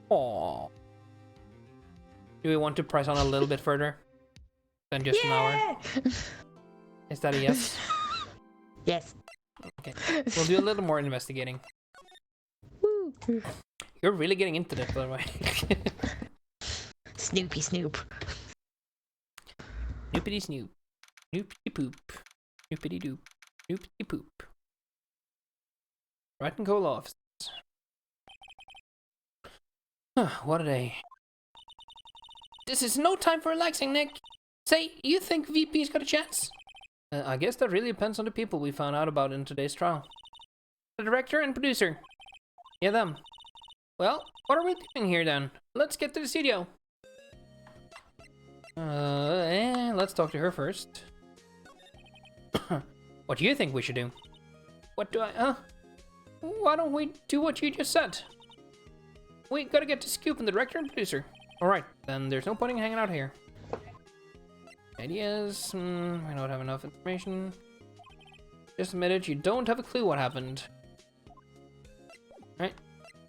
Aww. Do we want to press on a little bit further than just an hour? Is that a yes? Yes. Okay, we'll do a little more investigating. Woo. You're really getting into this, by the way. Snoopy Snoop. Snoopity snoop. Snoopity poop. Snoopity doop. Snoopity poop. Wright and Co. Law Office. What a day. This is no time for relaxing, Nick. Say, you think VP's got a chance? I guess that really depends on the people we found out about in today's trial. The director and producer. Yeah, them. Well, what are we doing here then? Let's get to the studio. Let's talk to her first. What do you think we should do? What do I, Why don't we do what you just said? We gotta get to Scoop and the director and producer. Alright, then there's no point in hanging out here. Ideas, I don't have enough information. Just admitted you don't have a clue what happened. Alright,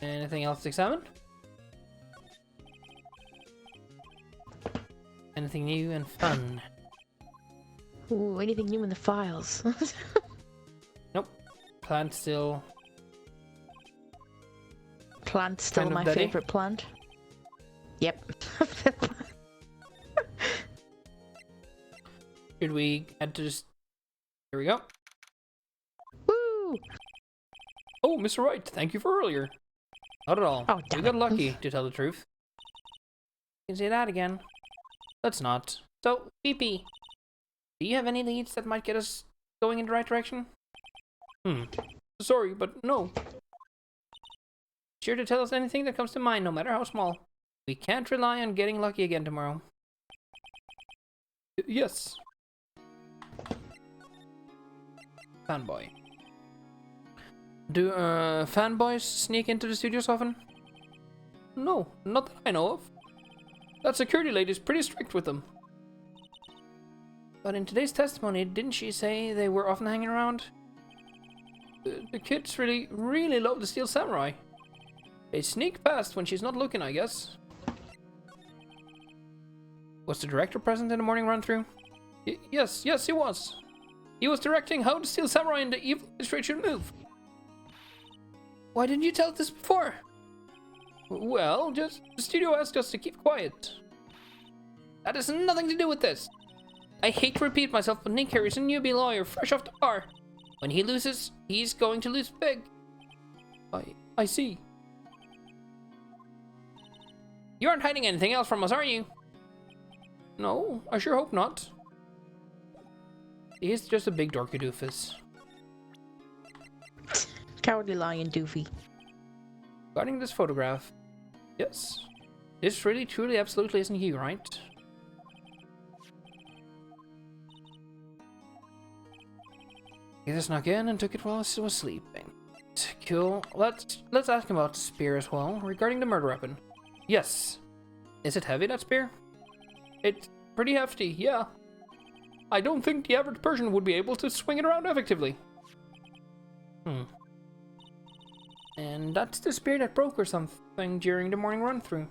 anything else to examine? Anything new and fun? Ooh, anything new in the files? Nope. Plant still. Plant still Kind of my deady. favorite plant. Yep. Should we add to this? Here we go. Woo! Oh, Mr. Wright, thank you for earlier. Not at all. Oh, We damn got it. lucky, to tell the truth. You can say that again. Let's not. So, PP, do you have any leads that might get us going in the right direction? Sorry, but no. Sure to tell us anything that comes to mind, no matter how small. We can't rely on getting lucky again tomorrow. Yes. Fanboy. Do fanboys sneak into the studios often? No, not that I know of. That security lady's pretty strict with them. But in today's testimony, didn't she say they were often hanging around? The kids really love the Steel Samurai. They sneak past when she's not looking, I guess. Was the director present in the morning run-through? Yes, he was. He was directing how the Steel Samurai and the evil district should move. Why didn't you tell us this before? Well, just the studio asked us to keep quiet. That has nothing to do with this. I hate to repeat myself, but Nick here is a newbie lawyer fresh off the bar. When he loses, he's going to lose big. I see. You aren't hiding anything else from us, are you? No, I sure hope not. He's just a big dorky doofus. Cowardly lion doofy. Regarding this photograph, yes. This really, truly, absolutely isn't you, right? He snuck in and took it while I was sleeping. Cool. Let's ask him about the spear as well. Regarding the murder weapon. Yes. Is it heavy, that spear? It's pretty hefty, yeah. I don't think the average person would be able to swing it around effectively. And that's the spear that broke or something during the morning run-through.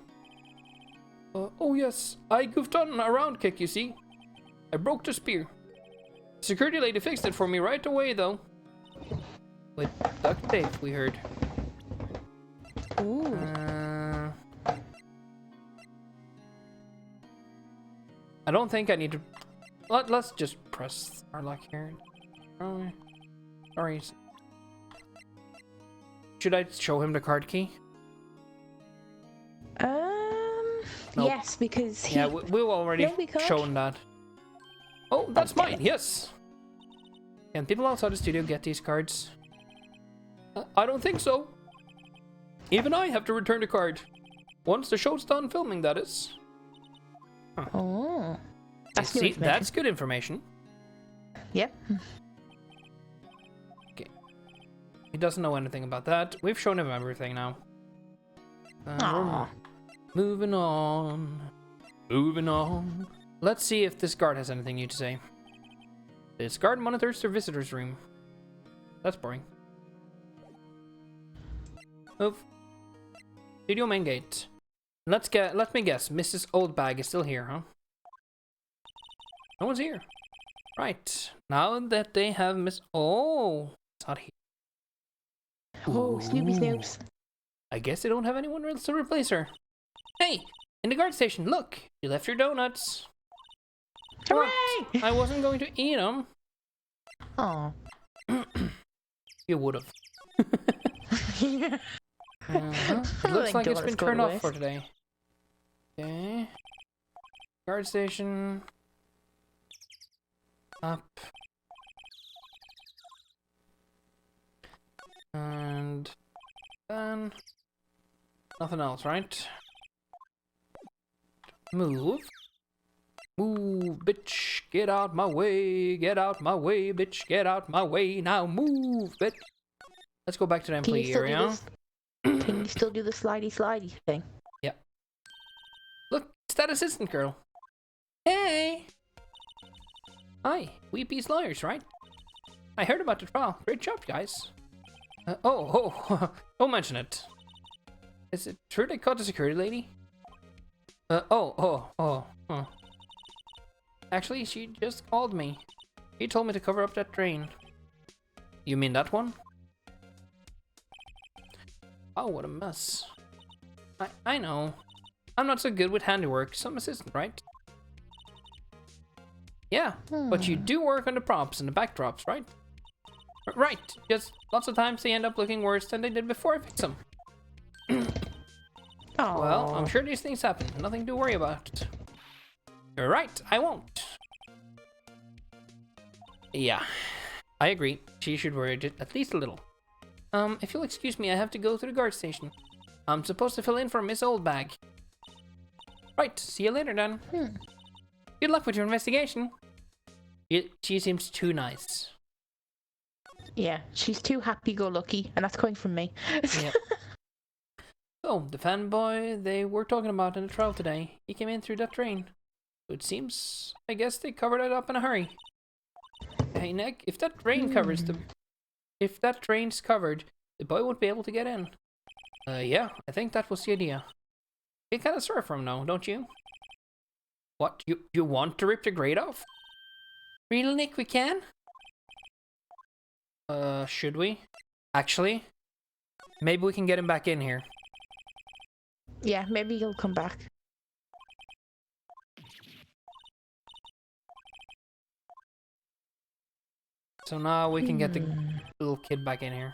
Oh yes, I goofed on a round kick, you see. I broke the spear. The security lady fixed it for me right away, though. With duct tape, we heard. Ooh. I don't think I need to... Let's just press our luck here. Oh, sorry. Should I show him the card key? Nope. Yes, because he... Yeah, we've already No, we can't. shown that. Oh, that's damn mine, it. yes. Can people outside the studio get these cards? I don't think so. Even I have to return the card. Once the show's done filming, that is. Oh. That's new See, information. that's good information. Yep. Okay. He doesn't know anything about that. We've shown him everything now. Aw. Moving on. Moving on. Let's see if this guard has anything new to say. This guard monitors their visitor's room. That's boring. Move. Studio main gate. Let me guess, Mrs. Oldbag is still here, huh? No one's here. Right. Now that they have Oh, it's not here. Oh, Snoopy Ooh. Snoops. I guess they don't have anyone else to replace her. Hey, in the guard station, look! You left your donuts. Hooray! I wasn't going to eat them. Aw. You would have. It I looks think like it's donuts been go turned to off waste. for today. Okay. Guard station. Up. And then nothing else, right? Move. Move, bitch. Get out my way. Get out my way, bitch. Get out my way. Now move, bitch. Let's go back to the Can you employee still do area. this? Can you still do the slidey thing? Look, it's that assistant girl. Hey! Hi, Weepy's lawyers, right? I heard about the trial. Great job, guys. Don't mention it. Is it true they caught the security lady? Actually, she just called me. She told me to cover up that drain. You mean that one? Oh, what a mess. I know. I'm not so good with handiwork. Some assistant, right? Yeah, but you do work on the props and the backdrops, right? Right, just lots of times they end up looking worse than they did before I fix them. Well, I'm sure these things happen. Nothing to worry about. You're right, I won't. Yeah, I agree. She should worry at least a little. If you'll excuse me, I have to go to the guard station. I'm supposed to fill in for Miss Oldbag. Right, see you later then. Good luck with your investigation. She seems too nice. Yeah, she's too happy-go-lucky, and that's coming from me. Yep. So, the fanboy they were talking about in the trial today, he came in through that drain. So it seems, I guess they covered it up in a hurry. Hey Nick, if that drain covers if that drain's covered, the boy won't be able to get in. Yeah, I think that was the idea. You kind of sorry for him now, don't you? What, you want to rip the grate off? Really, Nick, we can? Should we? Actually, maybe we can get him back in here. Yeah, maybe he'll come back. So now we can get the little kid back in here.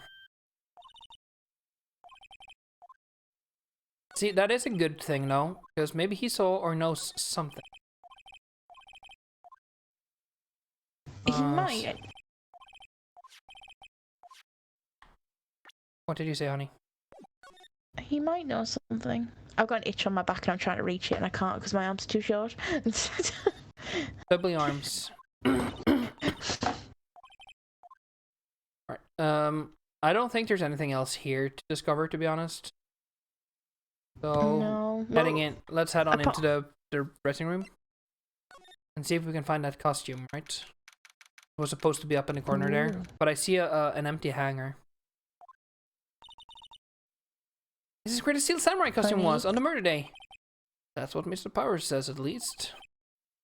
See, that is a good thing, though, because maybe he saw or knows something. He might. What did you say, honey? He might know something. I've got an itch on my back and I'm trying to reach it and I can't because my arm's too short. Doubly arms. Alright, I don't think there's anything else here to discover, to be honest. So, no. heading in, let's head on into the dressing room. And see if we can find that costume, right? It was supposed to be up in the corner there, but I see an empty hanger. This is where the Steel Samurai costume was on the murder day. That's what Mr. Powers says, at least.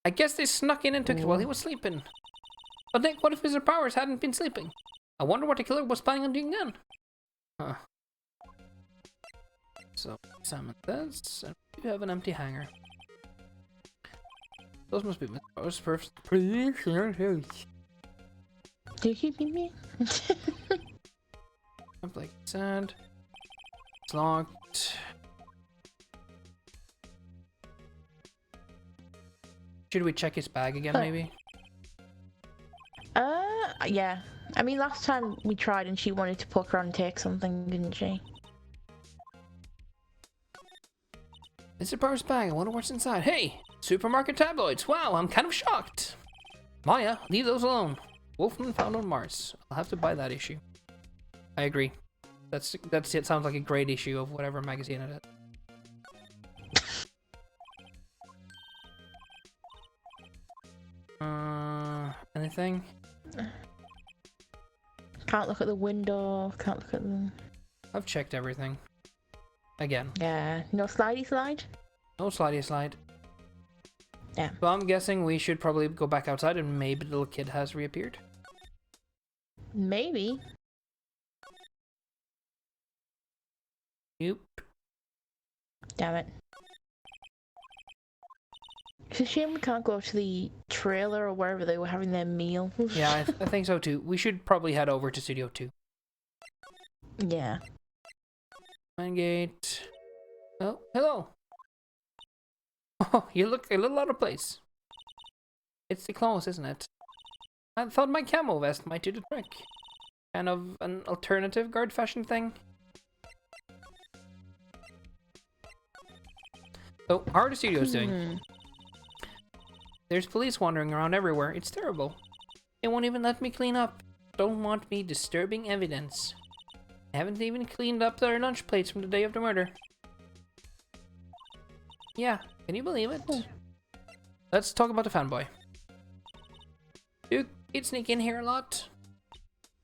I guess they snuck in and took it while he was sleeping. But Nick, what if Mr. Powers hadn't been sleeping? I wonder what the killer was planning on doing then. Huh. So, Simon says, and we have an empty hanger. Those must be Mr. Powers' first. Do you keep me? Like sand. It's locked. Should we check his bag again, maybe? Yeah. I mean, last time we tried and she wanted to poke around and take something, didn't she? Mr. Powers' bag, I wonder what's inside. Hey! Supermarket tabloids! Wow, I'm kind of shocked! Maya, leave those alone. Wolfman found on Mars. I'll have to buy that issue. I agree. That's it. Sounds like a great issue of whatever magazine it is. Anything? Can't look at the window. Can't look at the... I've checked everything. Again. Yeah. No slidey slide? No slidey slide. Yeah. So I'm guessing we should probably go back outside and maybe the little kid has reappeared. Maybe. Nope. Damn it. It's a shame we can't go to the trailer or wherever they were having their meal. Yeah, I think so too. We should probably head over to Studio 2. Yeah. Mine gate. Oh, hello. Oh, you look a little out of place. It's the clothes, isn't it? I thought my camo vest might do the trick. Kind of an alternative guard fashion thing. So, how are the studios doing? There's police wandering around everywhere. It's terrible. They won't even let me clean up. Don't want me disturbing evidence. I haven't even cleaned up their lunch plates from the day of the murder. Yeah, can you believe it? Let's talk about the fanboy. Do kids sneak in here a lot?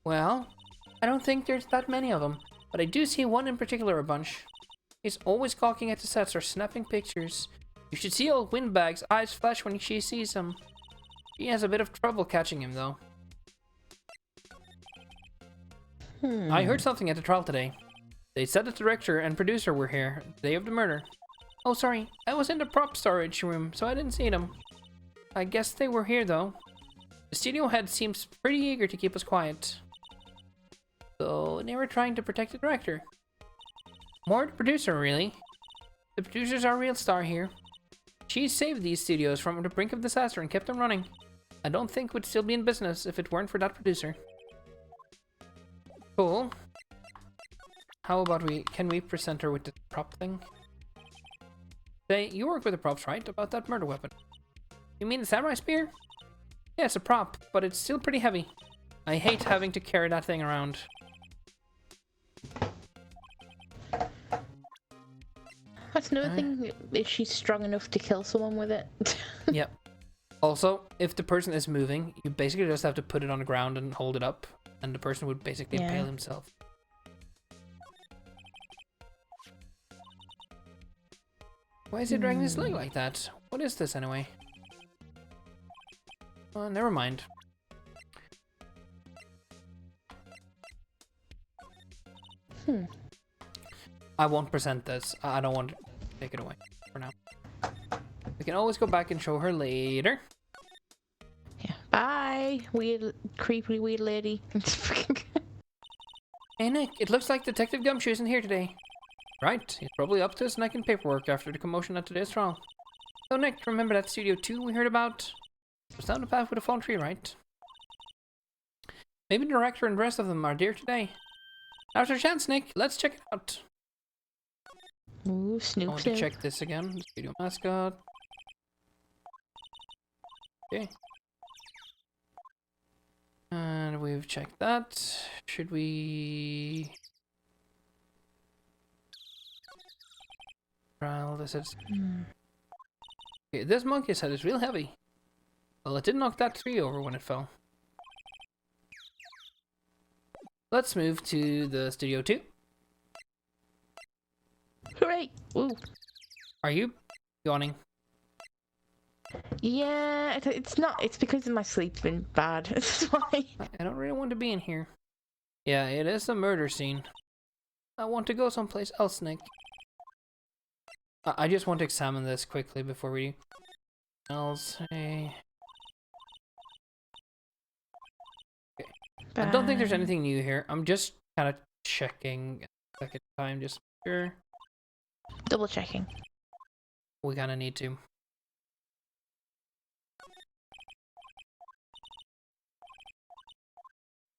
Well, I don't think there's that many of them, but I do see one in particular a bunch. He's always gawking at the sets or snapping pictures. You should see old Windbag's eyes flash when she sees him. She has a bit of trouble catching him, though. I heard something at the trial today. They said the director and producer were here the day of the murder. Oh, sorry. I was in the prop storage room, so I didn't see them. I guess they were here, though. The studio head seems pretty eager to keep us quiet. So they were trying to protect the director. More the producer, really. The producer's our real star here. She saved these studios from the brink of disaster and kept them running. I don't think we'd still be in business if it weren't for that producer. Cool. How about can we present her with the prop thing? Say, you work with the props, right? About that murder weapon. You mean the samurai spear? Yeah, it's a prop, but it's still pretty heavy. I hate having to carry that thing around. That's another thing, is she strong enough to kill someone with it? Yep. Also, if the person is moving, you basically just have to put it on the ground and hold it up, and the person would basically impale himself. Why is he dragging his leg like that? What is this anyway? Never mind. I won't present this. I don't want to take it away for now. We can always go back and show her later. Yeah. Bye, weird, creepy weird lady. Hey Nick, it looks like Detective Gumshoe isn't here today. Right, he's probably up to his neck in paperwork after the commotion at today's trial. So Nick, remember that Studio 2 we heard about? It was down the path with a fallen tree, right? Maybe the director and the rest of them are there today. Now's our chance, Nick. Let's check it out. Ooh, Snoop. I want to check this again. The studio mascot. Okay. And we've checked that. Should we... Well, this is... Okay, this monkey's head is real heavy. Well, it did knock that tree over when it fell. Let's move to the Studio 2. Hooray! Ooh. Are you yawning? Yeah, it's not. It's because my sleep's been bad. That's why. I don't really want to be in here. Yeah, it is a murder scene. I want to go someplace else, Nick. I just want to examine this quickly before we... I'll say... Okay. I don't think there's anything new here. I'm just kind of checking a second time, just sure. Double checking. We kind of need to.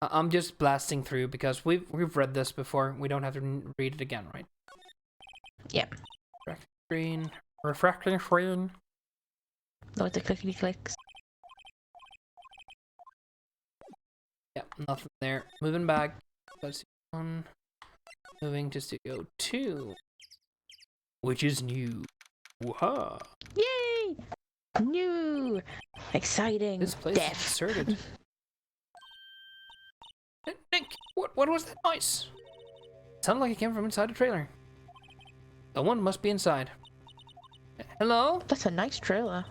I'm just blasting through because we've read this before. We don't have to read it again, right? Yep. Refracting screen. Load the clickety clicks. Yep, nothing there. Moving back. Let's see. Moving to Studio 2. Which is new. Wooha! Yay! New! Exciting! This place Death. is deserted. Nick, what was that noise? It sounded like it came from inside the trailer. Someone must be inside. Hello? That's a nice trailer.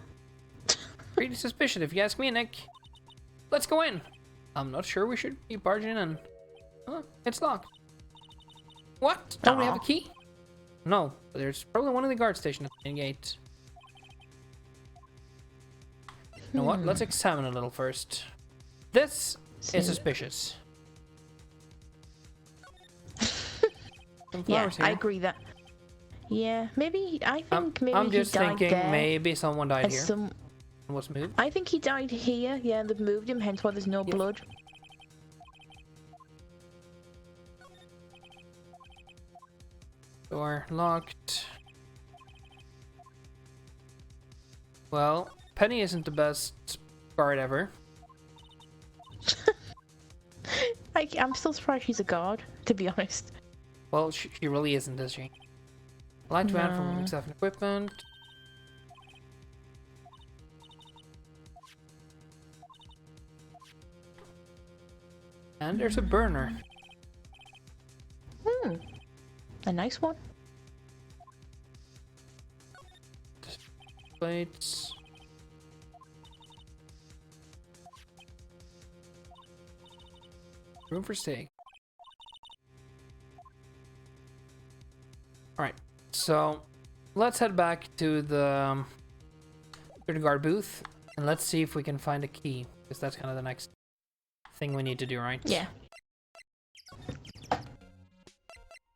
Pretty suspicious if you ask me, Nick. Let's go in. I'm not sure we should be barging in. Huh? It's locked. What? Don't we have a key? No, but there's probably one in the guard station at the main gate. You know what? Let's examine a little first. This is suspicious. Some Yeah, flowers here. I agree that. Yeah, maybe I think maybe I'm just he died thinking there. maybe someone died and here. What's moved? I think he died here. Yeah, they've moved him, hence why there's no blood. Door locked. Well, Penny isn't the best guard ever. I'm still surprised she's a guard, to be honest. Well, she really isn't, is she? Light van for moving stuff and equipment. And there's a burner. A nice one. Plates. Room for steak. Alright, so let's head back to the guard booth and let's see if we can find a key, because that's kind of the next thing we need to do, right? Yeah.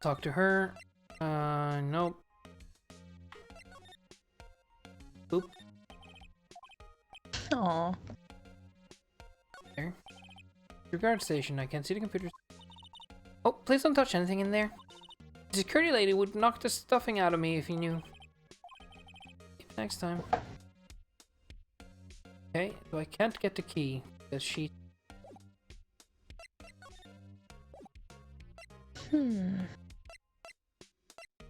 Talk to her. Nope. Oop. Aww. There. Your guard station. I can't see the computers. Oh, please don't touch anything in there. The security lady would knock the stuffing out of me if he knew. Next time. Okay, so I can't get the key because she.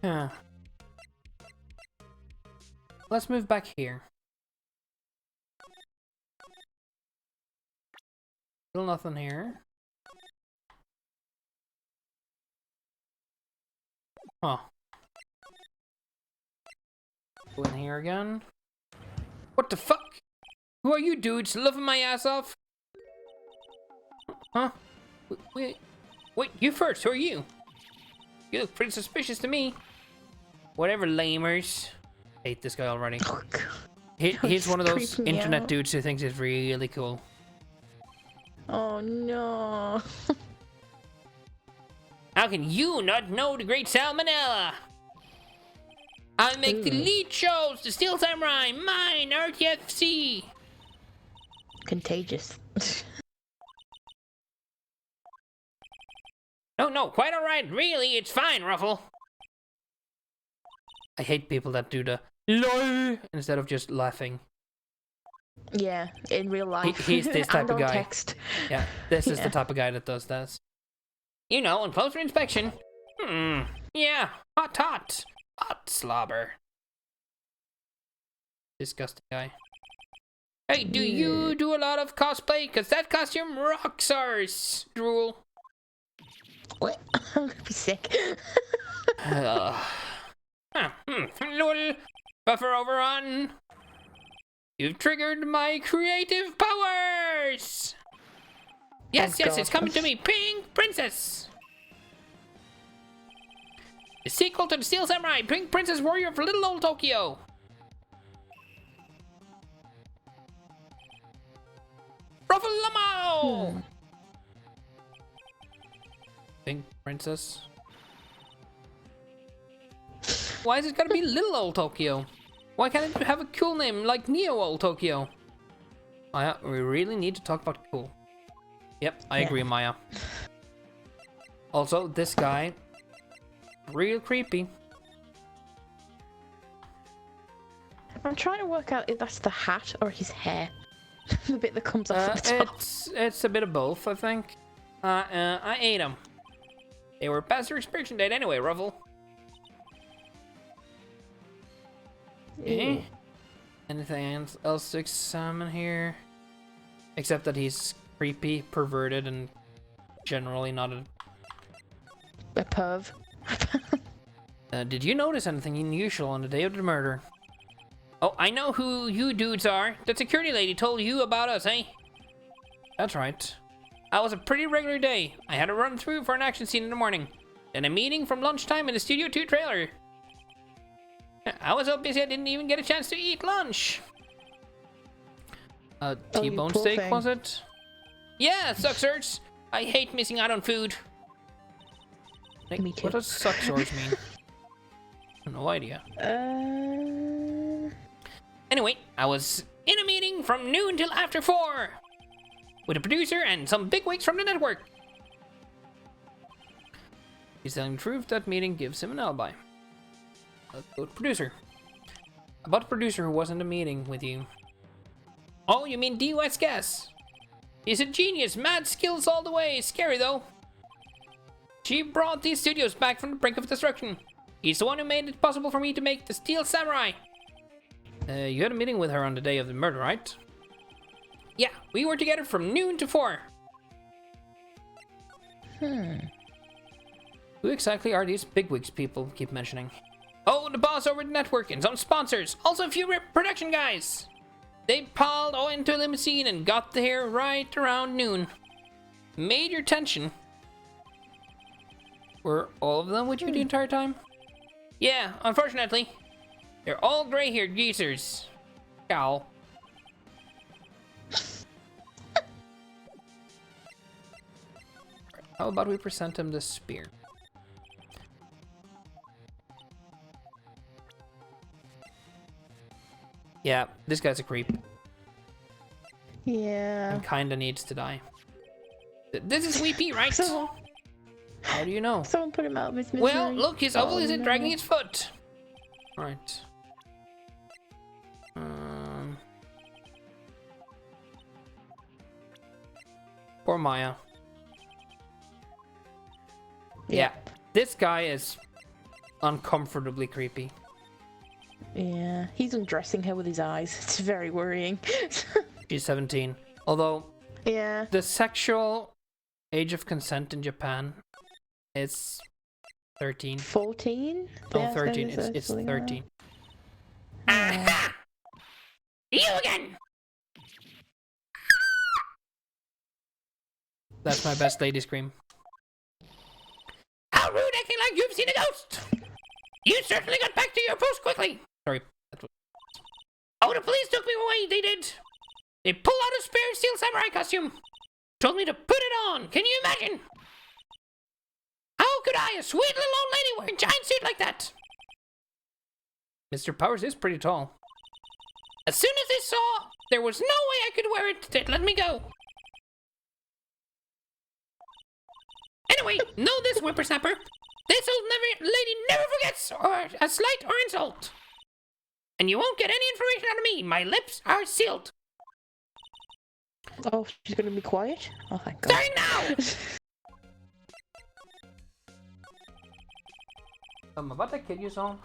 Huh. Let's move back here. Still nothing here. Huh. Go in here again. What the fuck? Who are you dudes loving my ass off? Huh? Wait, you first. Who are you? You look pretty suspicious to me. Whatever, lamers. Hate this guy already. Oh, God. He's one of those creeping me internet out. dudes who thinks it's really cool. Oh no. How can you not know the great Salmonella? I'll make the lead shows, the Steel Samurai, mine, RTFC. Contagious. No, quite alright, really, it's fine, Ruffle. I hate people that do the LOL instead of just laughing. Yeah, in real life. He's this type and of on guy. text. Yeah, this is Yeah. the type of guy that does that. You know, on closer inspection. Yeah, hot slobber. Disgusting guy. Hey, do you do a lot of cosplay? Cause that costume rocks ours, Drool. What? I'm gonna be sick. Lol. Buffer overrun. You've triggered my creative powers! Yes, Oh, yes, it's God. coming to me. Pink Princess! The sequel to the Steel Samurai, Pink Princess Warrior for Little Old Tokyo. Ruffalamo! Pink princess. Why is it gotta be Little Old Tokyo? Why can't it have a cool name like Neo Old Tokyo? Maya, we really need to talk about cool. Yep, I agree, Maya. Also, this guy, real creepy. I'm trying to work out if that's the hat or his hair. The bit that comes off at the top. It's a bit of both, I think. I ate them. They were past their expiration date anyway, Ruffle. Ew. Anything else to examine here? Except that he's creepy, perverted, and generally not a... A perv. Did you notice anything unusual on the day of the murder? Oh, I know who you dudes are. The security lady told you about us, eh? That's right. That was a pretty regular day. I had a run through for an action scene in the morning. Then a meeting from lunchtime in the Studio 2 trailer. I was so busy I didn't even get a chance to eat lunch. T-bone poor steak, thing. was it? Yeah, sucksers. I hate missing out on food. Like, Me too. what does suckswords mean? No idea. Anyway, I was in a meeting from noon till after 4 with a producer and some bigwigs from the network. He's telling the truth. That meeting gives him an alibi. Let's go to producer. About the producer who was in the meeting with you. Oh, you mean D.U.S. Guess? He's a genius, mad skills all the way, scary though. She brought these studios back from the brink of destruction. He's the one who made it possible for me to make the Steel Samurai. You had a meeting with her on the day of the murder, right? Yeah, we were together from noon to 4. Who exactly are these bigwigs people keep mentioning? Oh, the boss over the network and some sponsors. Also a few production guys. They piled all into a limousine and got there right around noon. major tension. Were all of them with you the entire time? Yeah, unfortunately. They're all gray-haired geezers. Cow. How about we present him this spear? Yeah, this guy's a creep. Yeah. And kinda needs to die. This is Wee Pete, right? How do you know? Someone put him out of his misery. Well, look, his owl isn't no. dragging its foot. Right. Poor Maya. Yeah. This guy is uncomfortably creepy. Yeah, he's undressing her with his eyes. It's very worrying. She's 17. Although, yeah. the sexual age of consent in Japan is 13. 14? No, Yeah, 13. It's 13. Aha! You again! That's my best lady scream. How rude, acting like you've seen a ghost! You certainly got back to your post quickly! Sorry. Oh, the police took me away, they did! They pulled out a spare steel samurai costume! Told me to put it on! Can you imagine? How could I, a sweet little old lady, wear a giant suit like that? Mr. Powers is pretty tall. As soon as they saw there was no way I could wear it, they'd let me go. Anyway, know this, whippersnapper. This old lady never forgets or a slight or insult. And you won't get any information out of me. My lips are sealed. Oh, she's gonna be quiet? Oh, thank God. Starting now! I'm about to kill you, son.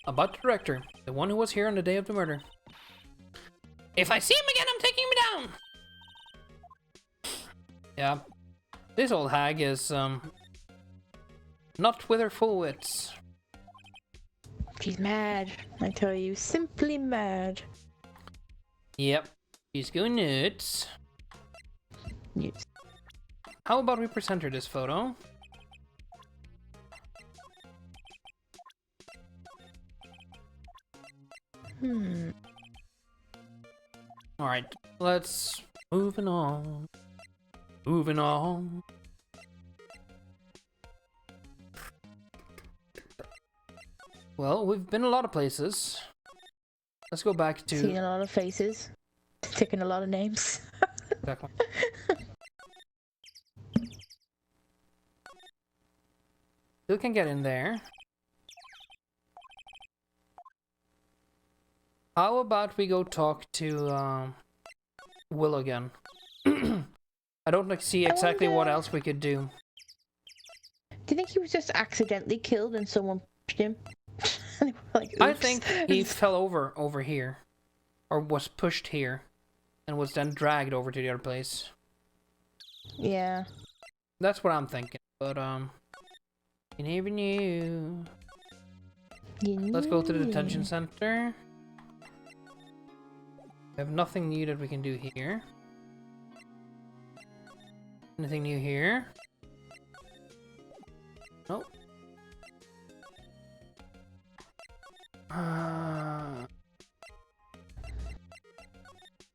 About the director, the one who was here on the day of the murder. If I see him again, I'm taking him down. Yeah, this old hag is not with her full wits. She's mad. I tell you, simply mad. Yep, she's going nuts. Yes. How about we present her this photo? Alright, let's moving on. Moving on. Well, we've been a lot of places. Let's go back to... Seen a lot of faces. Taking a lot of names. Exactly. Still can get in there. How about we go talk to Will again? I don't like see exactly what else we could do. Do you think he was just accidentally killed and someone pushed him? Like, I think he fell over here, or was pushed here, and was then dragged over to the other place. Yeah. That's what I'm thinking. But you never knew. Let's go to the detention center. We have nothing new that we can do here. Anything new here? Nope.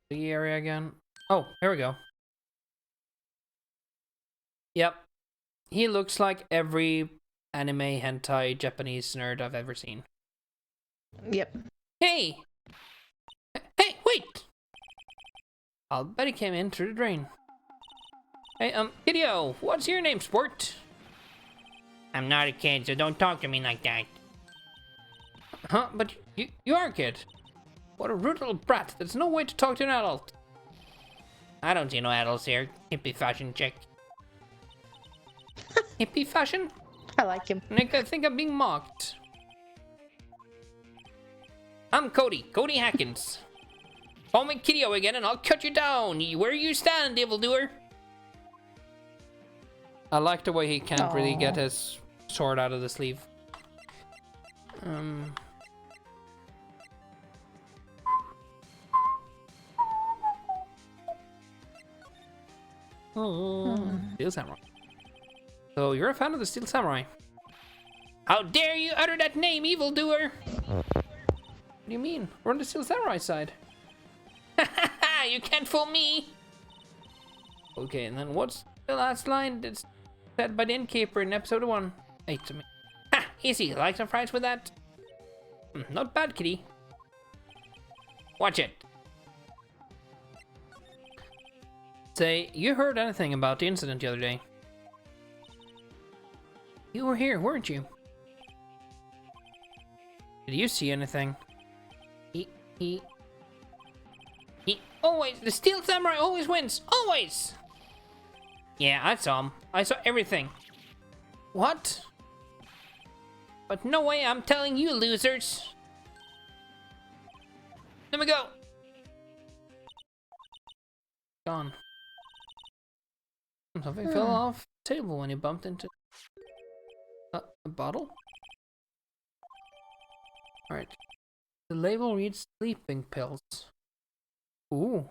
The area again. Oh, here we go. Yep. He looks like every anime hentai Japanese nerd I've ever seen. Yep. Hey! Hey, wait! I'll bet he came in through the drain. Hey, Hideo, what's your name, sport? I'm not a kid, so don't talk to me like that. Huh? But you are a kid. What a rude little brat. There's no way to talk to an adult. I don't see no adults here. Hippie fashion chick. Hippie fashion? I like him. Nick, I think I'm being mocked. I'm Cody Hackins. Call me Kiddio again and I'll cut you down. Where you stand, evildoer? I like the way he can't really get his sword out of the sleeve. Oh, Steel Samurai. So you're a fan of the Steel Samurai? How dare you utter that name, evildoer! What do you mean? We're on the Steel Samurai side. Ha! You can't fool me! Okay, and then what's the last line that's said by the innkeeper in episode 1? 8 to me. Ha! Easy, like some fries with that? Not bad, kitty. Watch it. Say, you heard anything about the incident the other day? You were here, weren't you? Did you see anything? He always, the Steel Samurai always wins, always! Yeah, I saw him. I saw everything. What? But no way I'm telling you, losers. Let me go. Gone. Something fell off the table when you bumped into a bottle? Alright. The label reads sleeping pills. Ooh.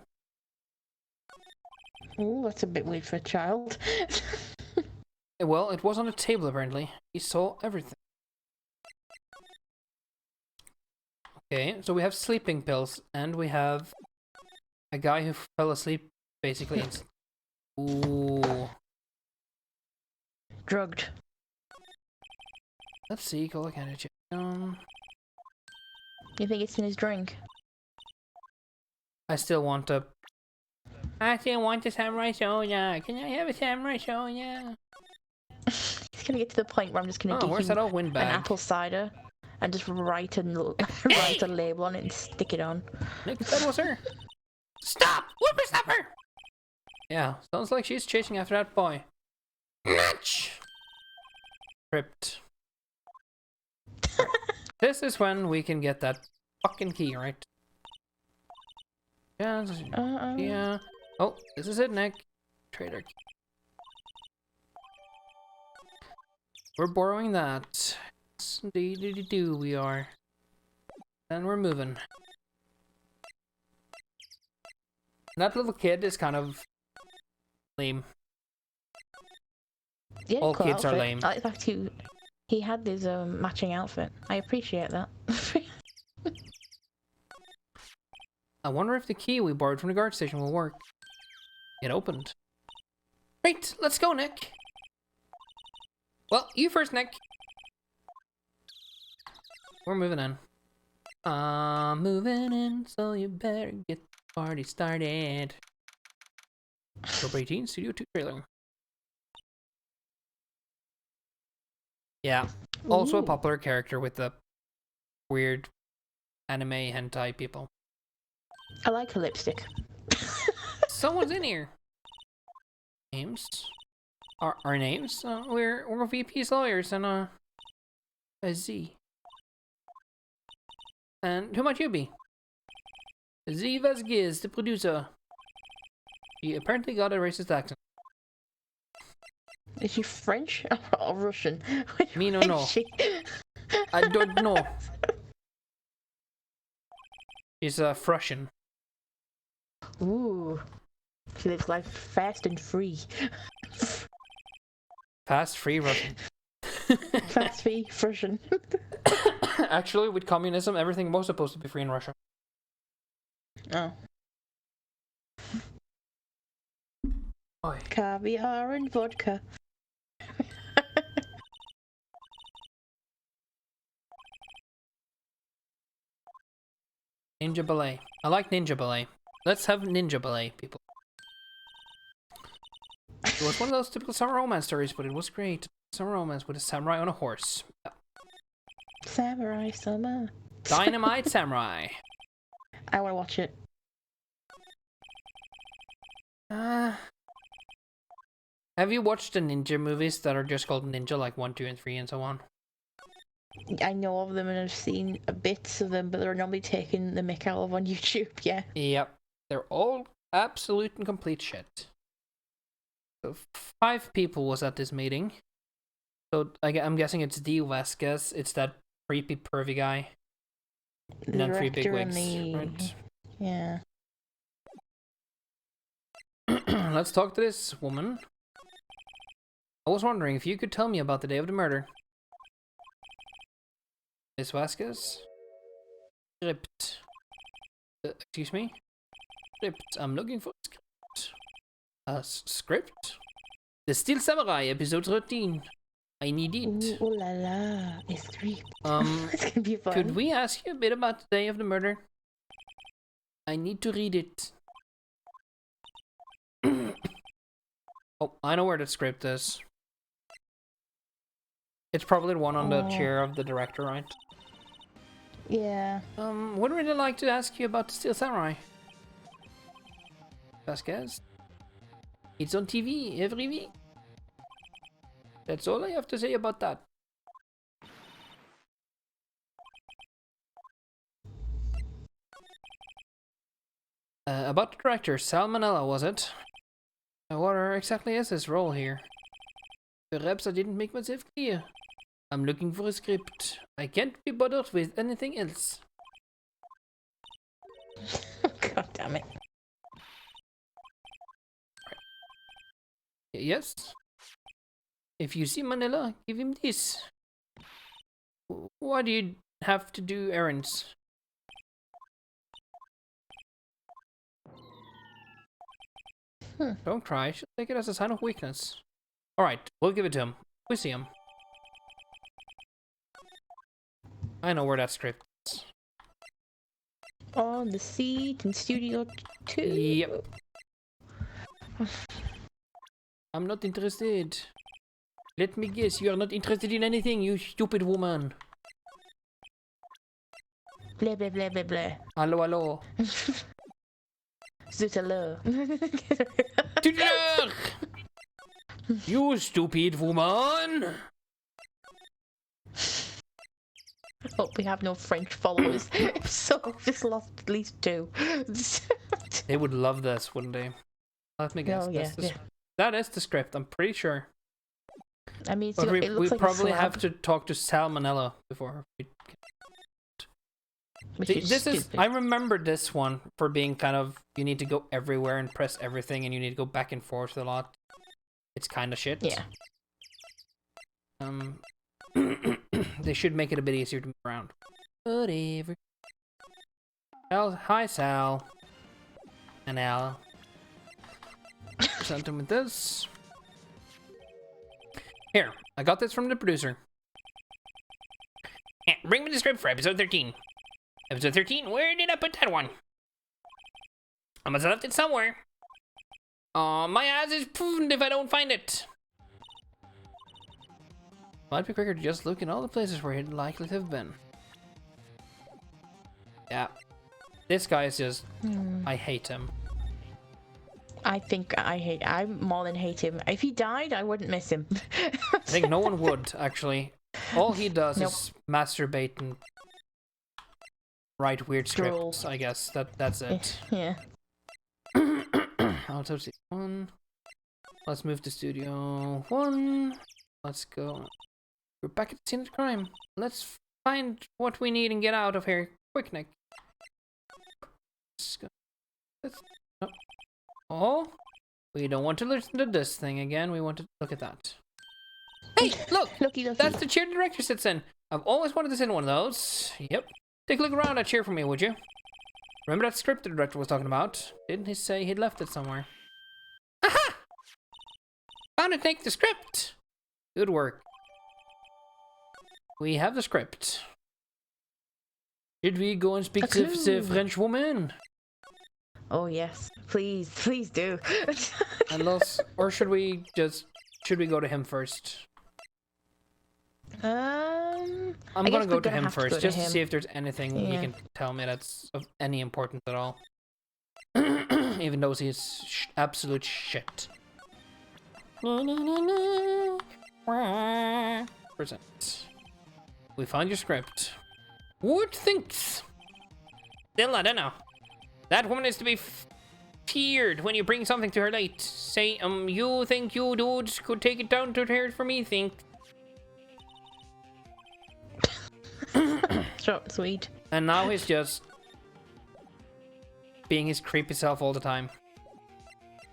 Ooh, that's a bit weird for a child. Well, it was on a table apparently. He saw everything. Okay, so we have sleeping pills, and we have a guy who fell asleep basically. Ooh. Drugged. Let's see, go look at it. You think it's in his drink? I still want a... I still want the samurai soda. Can I have a samurai soda? He's gonna get to the point where I'm just gonna give where's him that old an windbag? apple cider and just write a label on it and stick it on. Nick, that was her. Stop! Whippersnapper! Yeah, sounds like she's chasing after that boy. Notch! Crypt. This is when we can get that fucking key, right? Yeah, yeah. Oh, this is it, Nick. Trader key. We're borrowing that. Yes, indeed, we are. And we're moving. That little kid is kind of lame. Yeah, All cool kids are outfit. lame. I like the fact he had this matching outfit. I appreciate that. I wonder if the key we borrowed from the guard station will work. It opened. Right, let's go, Nick. Well, you first, Nick. We're moving in. Moving in, so you better get the party started. October 18, Studio 2 trailer. Yeah, also a popular character with the weird anime hentai people. I like her lipstick. Someone's in here. Names? Our names? We're VP's lawyers and a Z. And who might you be? Z Vasquez, the producer. He apparently got a racist accent. Is she French or Russian? Me no Is know. she? I don't know. She's Prussian. Ooh. She lives life fast and free. Fast, free Russian. Fast, free, Russian. Actually, with communism, everything was supposed to be free in Russia. Oh. Oi. Caviar and vodka. Ninja Ballet. I like Ninja Ballet. Let's have Ninja Ballet, people. It was one of those typical summer romance stories, but it was great. Summer romance with a samurai on a horse. Samurai summer. Dynamite Samurai. I want to watch it. Have you watched the ninja movies that are just called Ninja, like 1, 2, and 3, and so on? I know of them and I've seen bits of them, but they're normally taking the mick out of on YouTube, yeah. Yep. They're all absolute and complete shit. So 5 people was at this meeting. So I'm guessing it's D. Vasquez. It's that creepy pervy guy. And then 3 big Director and wigs. the... Right. Yeah. Let's talk to this woman. I was wondering if you could tell me about the day of the murder. Miss Vasquez? Script. Excuse me? Script. I'm looking for a script. A script? The Steel Samurai, episode 13. I need it. Ooh la la, a script. It's gonna be fun. Could we ask you a bit about the day of the murder? I need to read it. Oh, I know where the script is. It's probably the one on the chair of the director, right? Yeah. Would really like to ask you about the Steel Samurai. Vasquez? It's on TV every week. That's all I have to say about that. About the director, Salmonella, was it? What exactly is his role here? Perhaps I didn't make myself clear. I'm looking for a script. I can't be bothered with anything else. God damn it. Yes? If you see Manila, give him this. Why do you have to do errands? Don't cry. She'll take it as a sign of weakness. Alright, we'll give it to him. We see him. I know where that script is. On the seat in Studio 2. Yep. I'm not interested. Let me guess, you are not interested in anything, you stupid woman. Blah blah blah blah blah. Hello, hello. Zutalo. Tudor! You stupid woman! Hope we have no French followers. So I've just lost at least 2. They would love this, wouldn't they? Let me guess. Oh, yeah, yeah. That is the script, I'm pretty sure. I mean, But it looks we like probably a slab, have to talk to Salmonella before. which See, is this stupid. is. I remember this one for being kind of. You need to go everywhere and press everything, and you need to go back and forth a lot. It's kind of shit. Yeah. They should make it a bit easier to move around. Whatever. Sal, hi Sal. And Al. Something with this. Here, I got this from the producer. Yeah, bring me the script for episode 13. Episode 13? Where did I put that one? I must have left it somewhere. Oh, my ass is poofed if I don't find it. Might be quicker to just look in all the places where he'd likely to have been. Yeah. This guy is just... I hate him. I think I more than hate him. If he died, I wouldn't miss him. I think no one would, actually. All he does is masturbate and write weird Drool. scripts, I guess. That's it. Yeah. I'll touch this one. Let's move to Studio 1. Let's go. We're back at the scene of the crime. Let's find what we need and get out of here. Quick, Nick. Let's go. No. Oh, we don't want to listen to this thing again. We want to look at that. Hey, look! Looky. That's the chair the director sits in. I've always wanted to sit in one of those. Yep. Take a look around that chair for me, would you? Remember that script the director was talking about? Didn't he say he'd left it somewhere? Aha! Found it, take the script. Good work. We have the script. Should we go and speak to the French woman? Oh yes, please do. Or should we go to him first? I'm gonna go to him first, just to see him. if there's anything he can tell me that's of any importance at all. Even though he's absolute shit. Present. We found your script. What thinks? Still, I don't know. That woman is to be feared when you bring something to her late. Say, you think you dudes could take it down to her for me, think? Short and sweet. And now he's just being his creepy self all the time.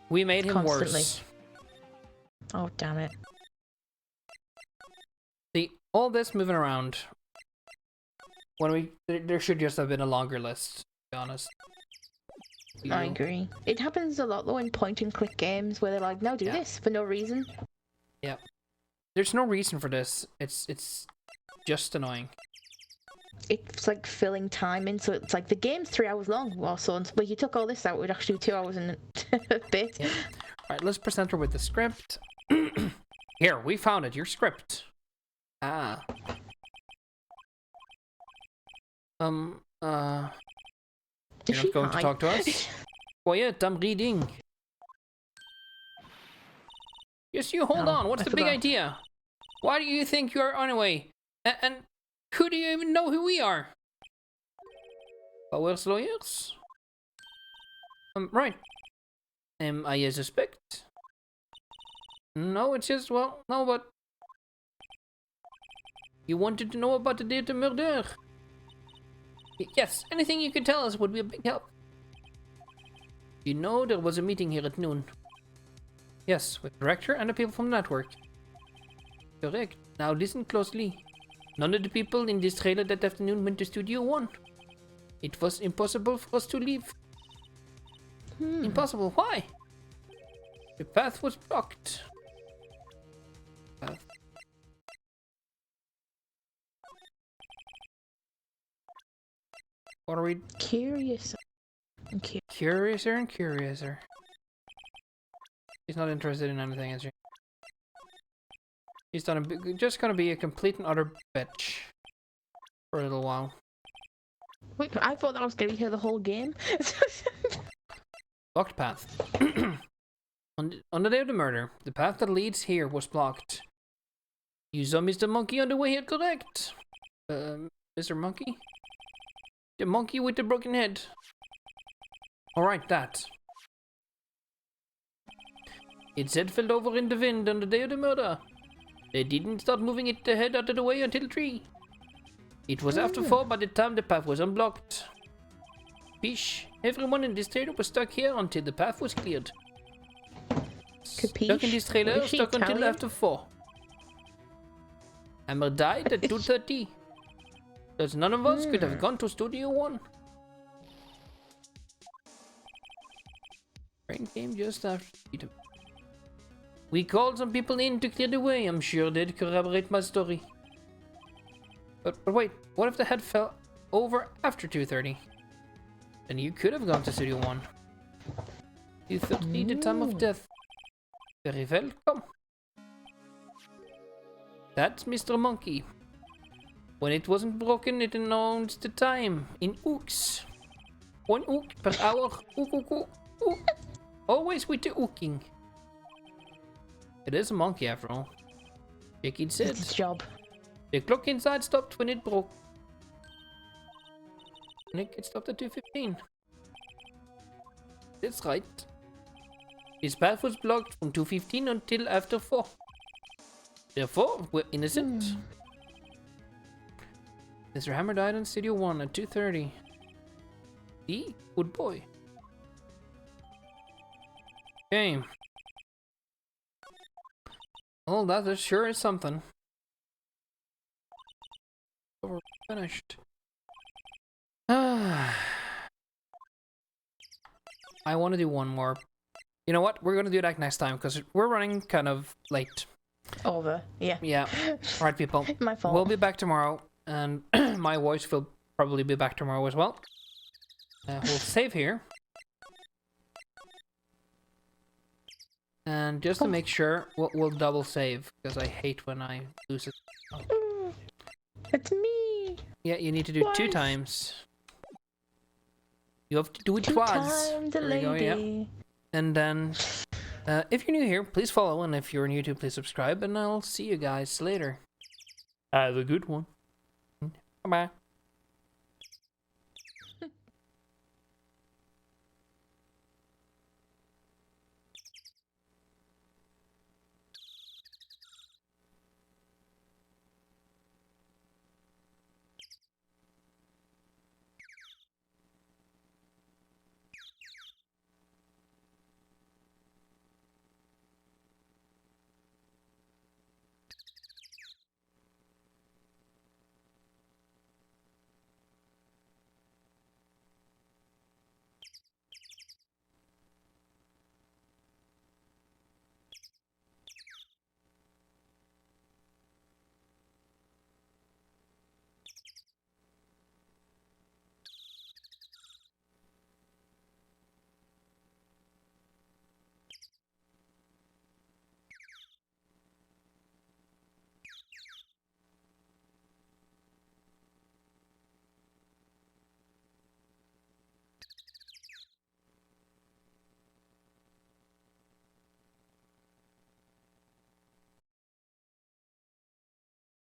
We made him Constantly. worse. Oh, damn it. See, all this moving around. There should just have been a longer list, to be honest. I agree. It happens a lot though in point-and-click games where they're like, "No, do this for no reason." Yeah. There's no reason for this. It's just annoying. It's like filling time in, so it's like the game's 3 hours long or so, but you took all this out, it would actually be 2 hours and a bit. Yep. Alright, let's present her with the script. Here, we found it, your script. Ah. Is You're she not going to high? talk to us? Quiet, I'm reading. Yes, you hold Oh, on. What's I the big forgot. idea? Why do you think you are on your way? And who do you even know who we are? Powers lawyers? Right. Am I a suspect? No, it's just, well, no, but... You wanted to know about the day of the murder? Yes, anything you could tell us would be a big help. You know there was a meeting here at noon. Yes, with the director and the people from the network. Correct. Now listen closely. None of the people in this trailer that afternoon went to Studio 1. It was impossible for us to leave. Impossible? Why? The path was blocked. Path. What are we? Curious. Okay. Curiouser and curiouser. He's not interested in anything, is he? He's just gonna be a complete and utter bitch for a little while. Wait, I thought that was gonna be here the whole game. Blocked path. On the day of the murder, the path that leads here was blocked. You saw Mr. Monkey on the way here, correct? Mr. Monkey? The monkey with the broken head. Alright, that. Its head fell over in the wind on the day of the murder. They didn't start moving it the head out of the way until 3. It was after 4 by the time the path was unblocked. Pish, everyone in this trailer was stuck here until the path was cleared. Stuck in this trailer, stuck until after 4. Hammer died at 2:30. Because none of us could have gone to Studio 1. Train came just after. We called some people in to clear the way. I'm sure they'd corroborate my story. But wait, what if the head fell over after 2:30? Then you could have gone to Studio 1. 2:30, the time of death. Very well, come. That's Mr. Monkey. When it wasn't broken, it announced the time in ooks. 1 ook per hour. Ook, ook, ook, ook. Always with the ooking. It is a monkey after all. Chicken said. It's its job. The clock inside stopped when it broke. And it stopped at 2:15. That's right. His path was blocked from 2:15 until after 4. Therefore, we're innocent. Mr. Hammer died on Studio 1 at 2:30. See? Good boy. Okay. Well, that sure is something. So we're finished. I want to do one more. You know what? We're going to do that next time because we're running kind of late. Over. Yeah. Yeah. All right, people. My fault. We'll be back tomorrow, and my voice will probably be back tomorrow as well. We'll save here. And just to make sure, we'll double save, because I hate when I lose it. Oh. It's me. Yeah, you need to do 2 times. You have to do it twice. There we go, yeah. And then, if you're new here, please follow, and if you're new to, please subscribe, and I'll see you guys later. Have a good one. Bye-bye.